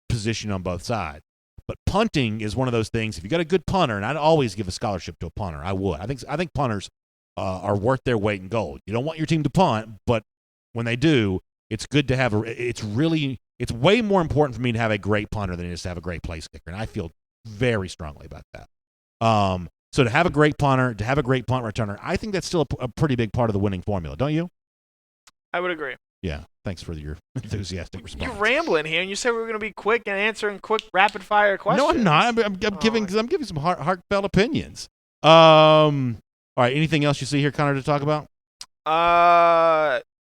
Speaker 1: position on both sides. But punting is one of those things. If you got a good punter, and I'd always give a scholarship to a punter, I would. I think punters are worth their weight in gold. You don't want your team to punt, but when they do, it's good to have it's way more important for me to have a great punter than it is to have a great place kicker, and I feel very strongly about that. So to have a great punter, to have a great punt returner, I think that's still a pretty big part of the winning formula, don't you?
Speaker 8: I would agree.
Speaker 1: Yeah, thanks for your enthusiastic response.
Speaker 8: You're rambling here, and you said we were going to be quick and answering quick, rapid-fire questions.
Speaker 1: No, I'm not. I'm giving some heartfelt opinions. All right, anything else you see here, Connor, to talk about?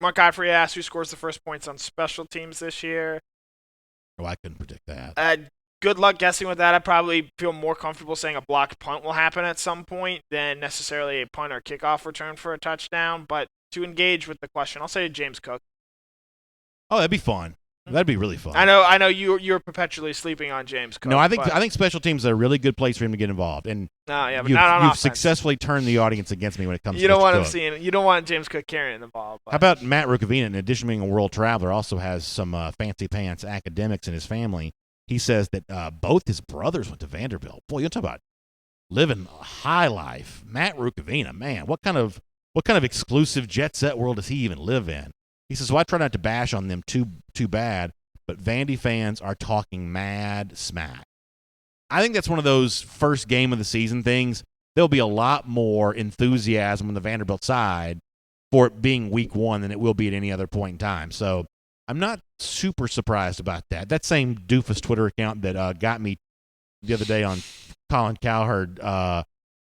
Speaker 8: Mark Godfrey asked who scores the first points on special teams this year.
Speaker 1: Oh, I couldn't predict that.
Speaker 8: Good luck guessing with that. I probably feel more comfortable saying a blocked punt will happen at some point than necessarily a punt or kickoff return for a touchdown. But to engage with the question, I'll say James Cook.
Speaker 1: Oh, that'd be fun. That'd be really fun.
Speaker 8: I know you're perpetually sleeping on James Cook.
Speaker 1: No, I think special teams is a really good place for him to get involved. And
Speaker 8: but
Speaker 1: you've successfully turned the audience against me when it comes to
Speaker 8: you don't want
Speaker 1: Cook.
Speaker 8: you don't want James Cook carrying the ball. But.
Speaker 1: How about Matt Rukavina, in addition to being a world traveler, also has some fancy pants academics in his family. He says that both his brothers went to Vanderbilt. Boy, you talk about living a high life. Matt Rukavina, man, what kind of exclusive jet set world does he even live in? He says, well, I try not to bash on them too bad, but Vandy fans are talking mad smack. I think that's one of those first game of the season things. There'll be a lot more enthusiasm on the Vanderbilt side for it being week one than it will be at any other point in time. So I'm not super surprised about that. That same doofus Twitter account that got me the other day on Colin Cowherd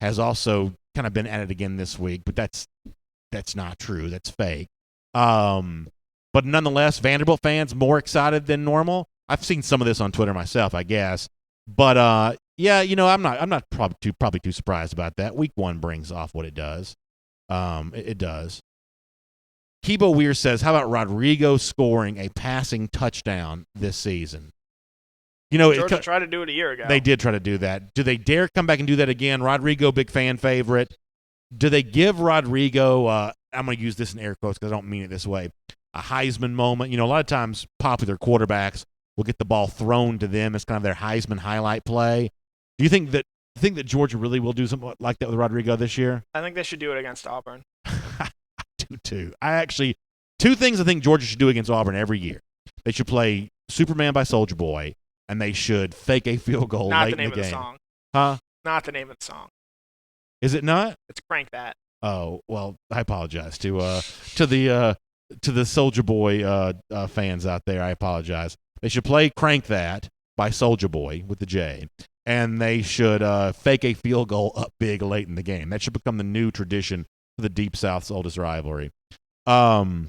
Speaker 1: has also kind of been at it again this week, but that's not true. That's fake. But nonetheless, Vanderbilt fans more excited than normal. I've seen some of this on Twitter myself, I guess. But I'm not probably too surprised about that. Week one brings off what it does. It does. Kibo Weir says, how about Rodrigo scoring a passing touchdown this season?
Speaker 8: Georgia tried to do it a year ago.
Speaker 1: They did try to do that. Do they dare come back and do that again? Rodrigo, big fan favorite. Do they give Rodrigo, I'm going to use this in air quotes because I don't mean it this way, a Heisman moment? A lot of times popular quarterbacks will get the ball thrown to them as kind of their Heisman highlight play. Do you think that Georgia really will do something like that with Rodrigo this year?
Speaker 8: I think they should do it against Auburn.
Speaker 1: I do too. Two things I think Georgia should do against Auburn every year. They should play Superman by Soulja Boy, and they should fake a field goal late in the game.
Speaker 8: Not the name of the song.
Speaker 1: Huh?
Speaker 8: Not the name of the song.
Speaker 1: Is it not?
Speaker 8: It's Crank That.
Speaker 1: Oh, well, I apologize to the Soulja Boy fans out there. I apologize. They should play Crank That by Soulja Boy with the J, and they should fake a field goal up big late in the game. That should become the new tradition for the Deep South's oldest rivalry. Matthew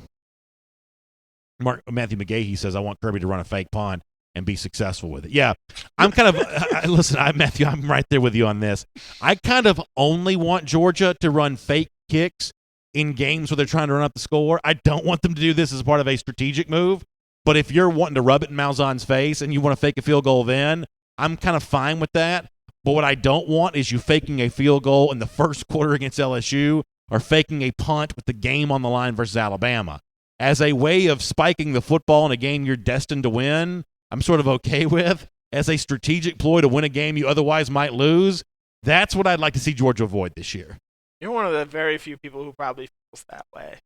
Speaker 1: McGahee says, I want Kirby to run a fake punt and be successful with it. Yeah, I'm kind of listen, Matthew, I'm right there with you on this. I kind of only want Georgia to run fake kicks in games where they're trying to run up the score. I don't want them to do this as part of a strategic move. But if you're wanting to rub it in Malzahn's face and you want to fake a field goal then, I'm kind of fine with that. But what I don't want is you faking a field goal in the first quarter against LSU or faking a punt with the game on the line versus Alabama. As a way of spiking the football in a game you're destined to win, I'm sort of okay with. As a strategic ploy to win a game you otherwise might lose, that's what I'd like to see Georgia avoid this year.
Speaker 8: You're one of the very few people who probably feels that way.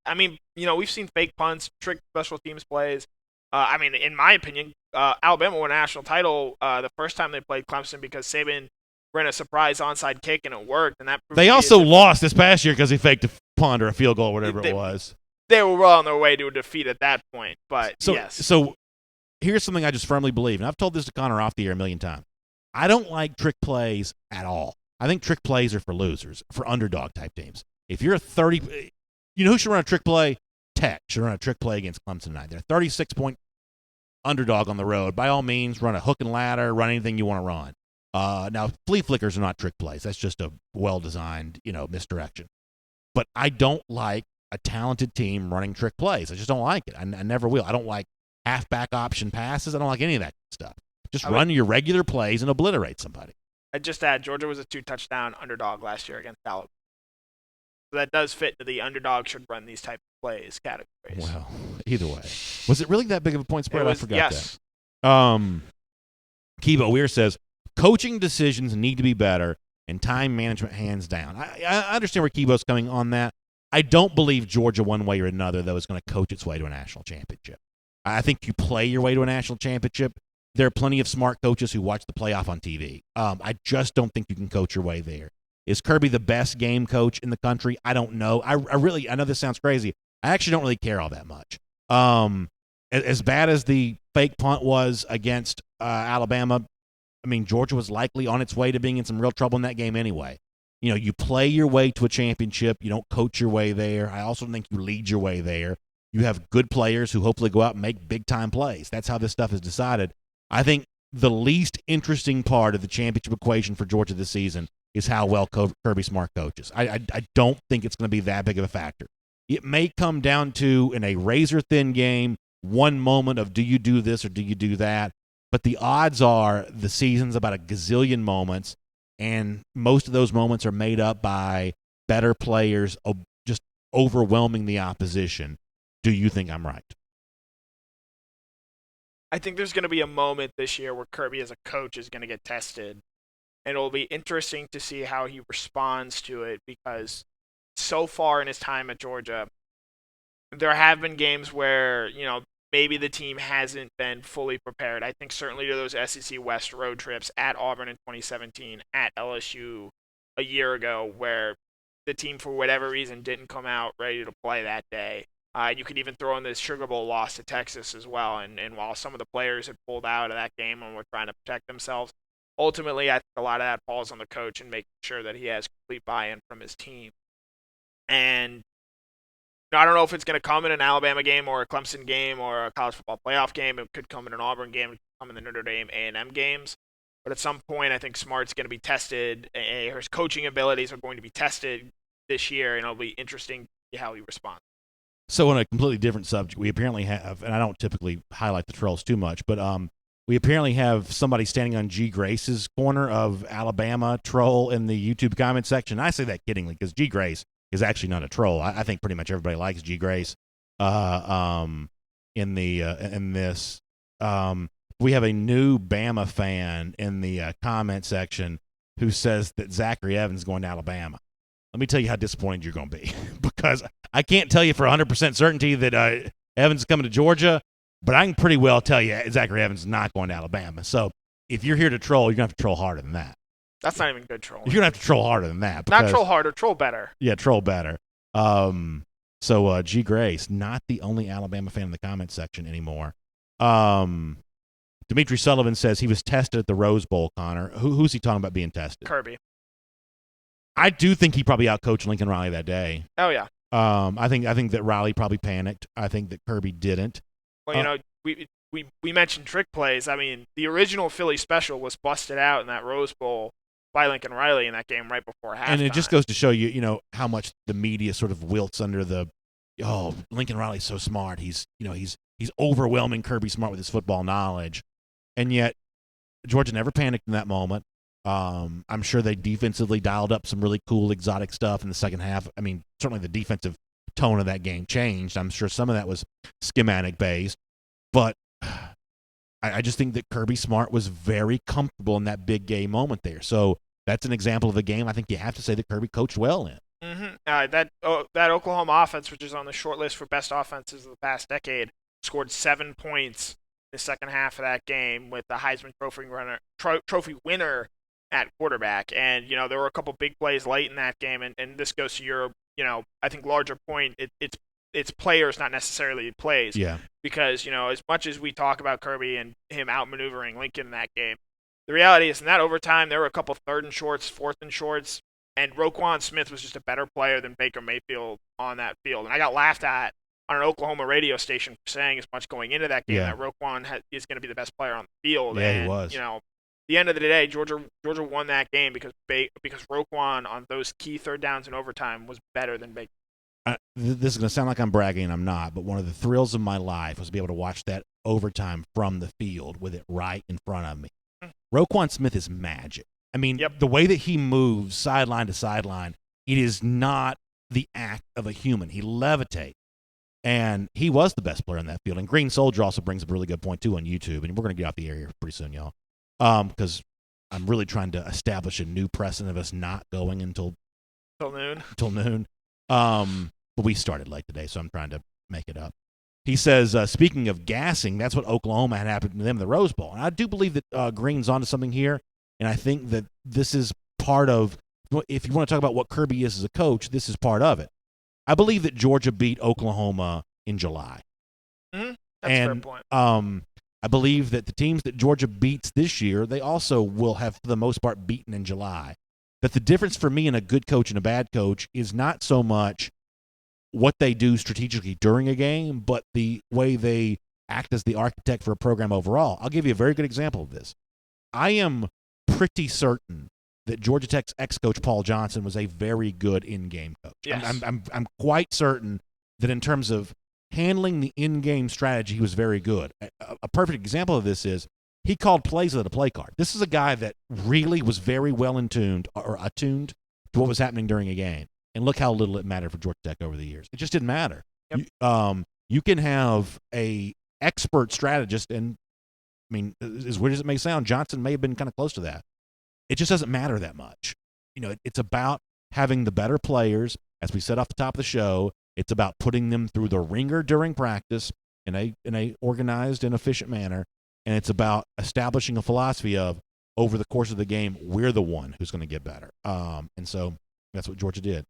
Speaker 8: I mean, we've seen fake punts, trick special teams plays. In my opinion, Alabama won a national title the first time they played Clemson because Saban ran a surprise onside kick and it worked. And
Speaker 1: they also lost this past year because he faked a punt or a field goal or whatever it was.
Speaker 8: They were well on their way to a defeat at that point. But yes.
Speaker 1: So here's something I just firmly believe, and I've told this to Connor off the air a million times. I don't like trick plays at all. I think trick plays are for losers, for underdog type teams. If you're a 30, who should run a trick play? Tech should run a trick play against Clemson tonight. They're a 36-point underdog on the road. By all means, run a hook and ladder, run anything you want to run. Now, flea flickers are not trick plays. That's just a well-designed, misdirection. But I don't like a talented team running trick plays. I just don't like it. I never will. I don't like halfback option passes. I don't like any of that stuff. Just run your regular plays and obliterate somebody.
Speaker 8: I just add Georgia was a 2-touchdown underdog last year against Alabama. So that does fit into the underdog should run these type of plays categories.
Speaker 1: Well, either way. Was it really that big of a point spread? I forgot
Speaker 8: that.
Speaker 1: Kibo Weir says, coaching decisions need to be better and time management hands down. I understand where Kibo's coming on that. I don't believe Georgia one way or another, though, is going to coach its way to a national championship. I think you play your way to a national championship. There are plenty of smart coaches who watch the playoff on TV. I just don't think you can coach your way there. Is Kirby the best game coach in the country? I don't know. I know this sounds crazy. I actually don't really care all that much. As bad as the fake punt was against Alabama, Georgia was likely on its way to being in some real trouble in that game anyway. You play your way to a championship. You don't coach your way there. I also think you lead your way there. You have good players who hopefully go out and make big-time plays. That's how this stuff is decided. I think the least interesting part of the championship equation for Georgia this season is how well Kirby Smart coaches. I don't think it's going to be that big of a factor. It may come down to, in a razor-thin game, one moment of do you do this or do you do that. But the odds are the season's about a gazillion moments, and most of those moments are made up by better players just overwhelming the opposition. Do you think I'm right?
Speaker 8: I think there's going to be a moment this year where Kirby as a coach is going to get tested, and it'll be interesting to see how he responds to it, because so far in his time at Georgia, there have been games where, maybe the team hasn't been fully prepared. I think certainly to those SEC West road trips at Auburn in 2017, at LSU a year ago, where the team, for whatever reason, didn't come out ready to play that day. You could even throw in the Sugar Bowl loss to Texas as well. And while some of the players had pulled out of that game and were trying to protect themselves, ultimately I think a lot of that falls on the coach and making sure that he has complete buy-in from his team. And I don't know if it's going to come in an Alabama game or a Clemson game or a college football playoff game. It could come in an Auburn game. It could come in the Notre Dame A&M games. But at some point, I think Smart's going to be tested. His coaching abilities are going to be tested this year, and it'll be interesting to see how he responds.
Speaker 1: So on a completely different subject, we apparently have, and I don't typically highlight the trolls too much, but we apparently have somebody standing on G. Grace's corner of Alabama troll in the YouTube comment section. I say that kiddingly because G. Grace is actually not a troll. I think pretty much everybody likes G. Grace. In this, we have a new Bama fan in the comment section who says that Zachary Evans is going to Alabama. Let me tell you how disappointed you're going to be, because I can't tell you for 100% certainty that Evans is coming to Georgia, but I can pretty well tell you Zachary Evans is not going to Alabama. So if you're here to troll, you're going to have to troll harder than that.
Speaker 8: That's not even good trolling.
Speaker 1: You're going to have to troll harder than that.
Speaker 8: Not troll harder, troll better.
Speaker 1: Yeah, troll better. So G. Grace, not the only Alabama fan in the comment section anymore. Dimitri Sullivan says he was tested at the Rose Bowl, Connor. Who's he talking about being tested?
Speaker 8: Kirby.
Speaker 1: I do think he probably outcoached Lincoln Riley that day.
Speaker 8: Oh, yeah.
Speaker 1: I think that Riley probably panicked. I think that Kirby didn't.
Speaker 8: Well, we mentioned trick plays. I mean, the original Philly special was busted out in that Rose Bowl by Lincoln Riley in that game right before halftime.
Speaker 1: And it just goes to show you, how much the media sort of wilts under the, Lincoln Riley's so smart. He's overwhelming Kirby Smart with his football knowledge. And yet Georgia never panicked in that moment. I'm sure they defensively dialed up some really cool exotic stuff in the second half. I mean, certainly the defensive tone of that game changed. I'm sure some of that was schematic based, but I just think that Kirby Smart was very comfortable in that big game moment there. So that's an example of a game I think you have to say that Kirby coached well in.
Speaker 8: Mm-hmm. That Oklahoma offense, which is on the short list for best offenses of the past decade, scored 7 points in the second half of that game with the Heisman Trophy winner at quarterback. And, there were a couple big plays late in that game, and this goes to your, I think larger point. It's players, not necessarily plays.
Speaker 1: Yeah.
Speaker 8: Because, as much as we talk about Kirby and him outmaneuvering Lincoln in that game, the reality is in that overtime, there were a couple third and shorts, fourth and shorts, and Roquan Smith was just a better player than Baker Mayfield on that field. And I got laughed at on an Oklahoma radio station for saying as much going into that game that Roquan is going to be the best player on the field.
Speaker 1: Yeah,
Speaker 8: and,
Speaker 1: he was.
Speaker 8: At the end of the day, Georgia won that game because Roquan on those key third downs in overtime was better than Baker.
Speaker 1: This is going to sound like I'm bragging, and I'm not, but one of the thrills of my life was to be able to watch that overtime from the field with it right in front of me. Roquan Smith is magic. I mean, the way that he moves sideline to sideline, it is not the act of a human. He levitates. And he was the best player in that field. And Green Soldier also brings up a really good point, too, on YouTube. And we're going to get off the air here pretty soon, y'all. Because I'm really trying to establish a new precedent of us not going until noon. But we started late today, so I'm trying to make it up. He says, speaking of gassing, that's what Oklahoma had happened to them in the Rose Bowl. And I do believe that Green's onto something here. And I think that this is part of, if you want to talk about what Kirby is as a coach, this is part of it. I believe that Georgia beat Oklahoma in July.
Speaker 8: Mm-hmm. That's a fair point.
Speaker 1: I believe that the teams that Georgia beats this year, they also will have, for the most part, beaten in July. That the difference for me in a good coach and a bad coach is not so much what they do strategically during a game, but the way they act as the architect for a program overall. I'll give you a very good example of this. I am pretty certain that Georgia Tech's ex-coach Paul Johnson was a very good in-game coach.
Speaker 8: Yes.
Speaker 1: I'm quite certain that in terms of handling the in-game strategy, he was very good. A perfect example of this is he called plays with a play card. This is a guy that really was very well attuned to what was happening during a game. And look how little it mattered for Georgia Tech over the years. It just didn't matter.
Speaker 8: Yep.
Speaker 1: You can have a expert strategist, and I mean, as weird as it may sound, Johnson may have been kind of close to that. It just doesn't matter that much. It's about having the better players, as we said off the top of the show. It's about putting them through the ringer during practice in a organized and efficient manner, and it's about establishing a philosophy of over the course of the game, we're the one who's going to get better. And so that's what Georgia did.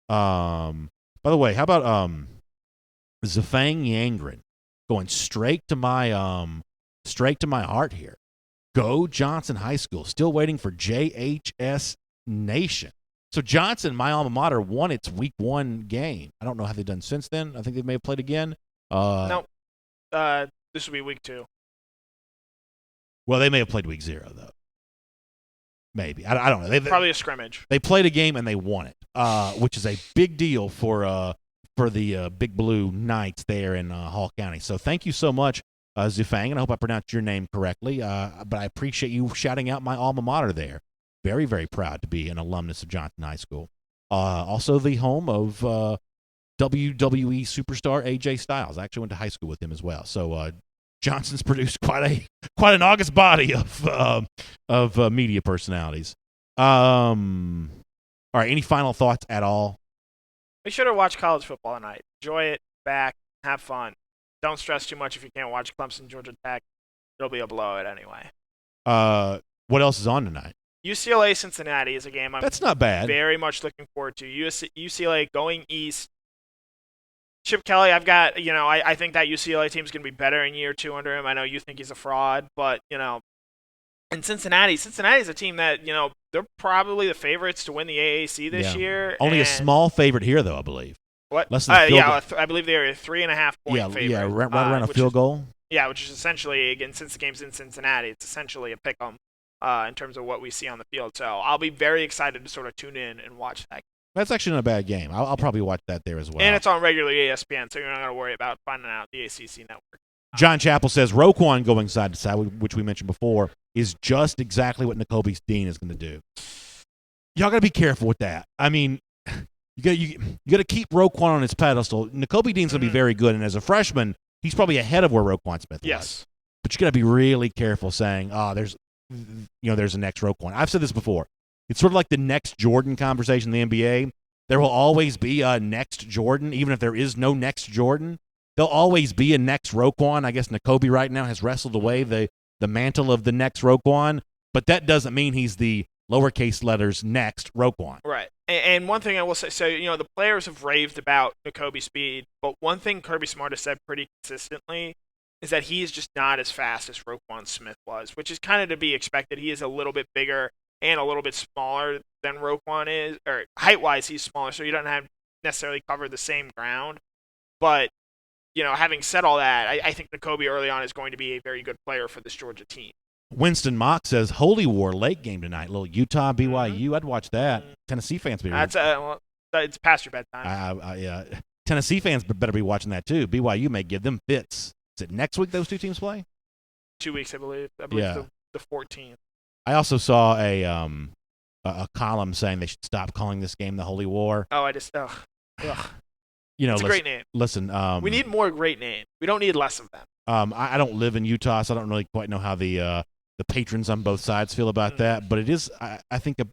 Speaker 1: By the way, how about Zafang Yangren going straight to my heart here. Go Johnson High School. Still waiting for JHS Nation. So Johnson, my alma mater, won its week 1 game. I don't know how they've done since then. I think they may have played again.
Speaker 8: No. This will be week 2.
Speaker 1: Well, they may have played week 0, though. Maybe. I don't know.
Speaker 8: Probably a scrimmage.
Speaker 1: They played a game and they won it, which is a big deal for the Big Blue Knights there in Hall County. So thank you so much, Zufang, and I hope I pronounced your name correctly. But I appreciate you shouting out my alma mater there. Very, very proud to be an alumnus of Johnson High School. Also the home of WWE superstar AJ Styles. I actually went to high school with him as well. So Johnson's produced quite an august body of media personalities. All right, any final thoughts at all?
Speaker 8: Be sure to watch college football tonight. Enjoy it, back, have fun. Don't stress too much if you can't watch Clemson, Georgia Tech. It'll be a blowout anyway.
Speaker 1: What else is on tonight?
Speaker 8: UCLA Cincinnati is a game
Speaker 1: That's not bad.
Speaker 8: Very much looking forward to. UCLA going east. Chip Kelly, I've got, I think that UCLA team is going to be better in year 2 under him. I know you think he's a fraud, but, and Cincinnati's a team that, they're probably the favorites to win the AAC this year.
Speaker 1: Only a small favorite here, though, I believe.
Speaker 8: What?
Speaker 1: Less than a field goal.
Speaker 8: I believe they are a 3.5 point favorite.
Speaker 1: Yeah, right around a field goal.
Speaker 8: Yeah, which is essentially, again, since the game's in Cincinnati, it's essentially a pick-em in terms of what we see on the field. So I'll be very excited to sort of tune in and watch that.
Speaker 1: That's actually not a bad game. I'll probably watch that there as well.
Speaker 8: And it's on regular ESPN, so you're not going to worry about finding out the ACC network.
Speaker 1: John Chappell says Roquan going side to side, which we mentioned before, is just exactly what Nakobe Dean is going to do. Y'all got to be careful with that. I mean, you got to keep Roquan on his pedestal. Nakobe Dean's going to be very good, and as a freshman, he's probably ahead of where Roquan Smith was.
Speaker 8: Yes.
Speaker 1: But you got to be really careful saying, there's a next Roquan. I've said this before. It's sort of like the next Jordan conversation in the NBA. There will always be a next Jordan, even if there is no next Jordan. There'll always be a next Roquan. I guess Nakobe right now has wrestled away the mantle of the next Roquan, but that doesn't mean he's the lowercase letters next Roquan.
Speaker 8: Right. And one thing I will say, so, the players have raved about Nakobe's speed, but one thing Kirby Smart has said pretty consistently is that he is just not as fast as Roquan Smith was, which is kind of to be expected. He is a little bit bigger and a little bit smaller than Roquan is, or height-wise he's smaller, so he doesn't have necessarily covered the same ground. But, having said all that, I think Nakobe early on is going to be a very good player for this Georgia team.
Speaker 1: Winston Mock says Holy War late game tonight. Little Utah BYU. I'd watch that. Tennessee fans be
Speaker 8: it's past your bedtime.
Speaker 1: Yeah. Tennessee fans better be watching that too. BYU may give them fits. Is it next week those two teams play?
Speaker 8: 2 weeks, I believe.
Speaker 1: Yeah.
Speaker 8: The 14th.
Speaker 1: I also saw a column saying they should stop calling this game the Holy War.
Speaker 8: Oh, it's a great name.
Speaker 1: Listen,
Speaker 8: we need more great names. We don't need less of them.
Speaker 1: I don't live in Utah, so I don't really quite know how the patrons on both sides feel about that. But it is, I think, a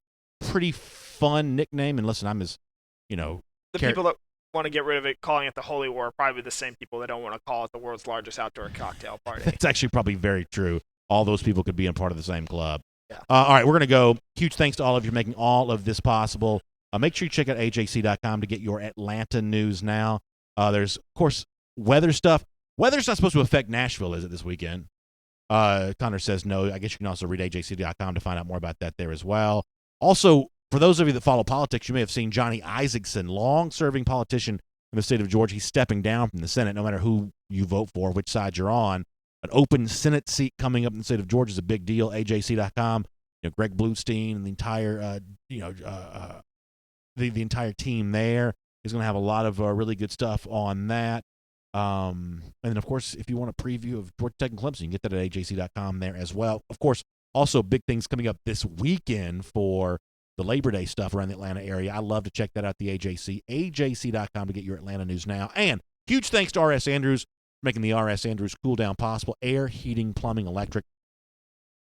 Speaker 1: pretty fun nickname. And listen, I'm as,
Speaker 8: people that want to get rid of it, calling it the Holy War, are probably the same people that don't want to call it the world's largest outdoor cocktail party.
Speaker 1: That's actually probably very true. All those people could be in part of the same club.
Speaker 8: Yeah.
Speaker 1: All right, we're going to go. Huge thanks to all of you for making all of this possible. Make sure you check out ajc.com to get your Atlanta news now. There's, of course, weather stuff. Weather's not supposed to affect Nashville, is it, this weekend? Connor says no. I guess you can also read ajc.com to find out more about that there as well. Also, for those of you that follow politics, you may have seen Johnny Isaacson, long-serving politician in the state of Georgia. He's stepping down from the Senate, no matter who you vote for, which side you're on. An open Senate seat coming up in the state of Georgia is a big deal. AJC.com, Greg Bluestein and the entire, the entire team there is going to have a lot of really good stuff on that. And then, of course, if you want a preview of Georgia Tech and Clemson, you can get that at ajc.com there as well. Of course, also big things coming up this weekend for the Labor Day stuff around the Atlanta area. I love to check that out, the AJC. AJC.com to get your Atlanta news now. And huge thanks to R.S. Andrews for making the R.S. Andrews cool down possible. Air, heating, plumbing, electric.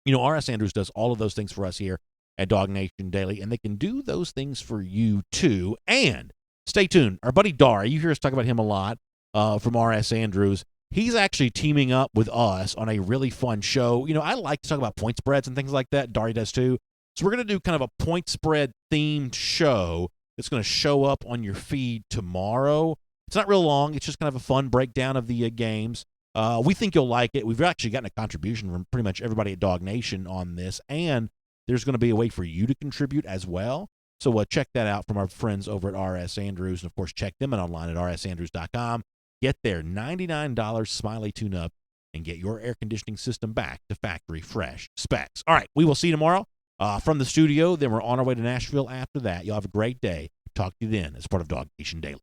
Speaker 1: You know, R.S. Andrews does all of those things for us here at DawgNation Daily, and they can do those things for you too. And stay tuned. Our buddy Dar, you hear us talk about him a lot from R.S. Andrews. He's actually teaming up with us on a really fun show. You know, I like to talk about point spreads and things like that. Dari does too. So we're going to do kind of a point spread themed show that's going to show up on your feed tomorrow. It's not real long. It's just kind of a fun breakdown of the games. We think you'll like it. We've actually gotten a contribution from pretty much everybody at DawgNation on this, and there's going to be a way for you to contribute as well. So check that out from our friends over at R.S. Andrews. And, of course, check them out online at rsandrews.com. Get their $99 Smiley tune-up and get your air conditioning system back to factory fresh specs. All right, we will see you tomorrow from the studio. Then we're on our way to Nashville after that. Y'all have a great day. Talk to you then as part of DawgNation Daily.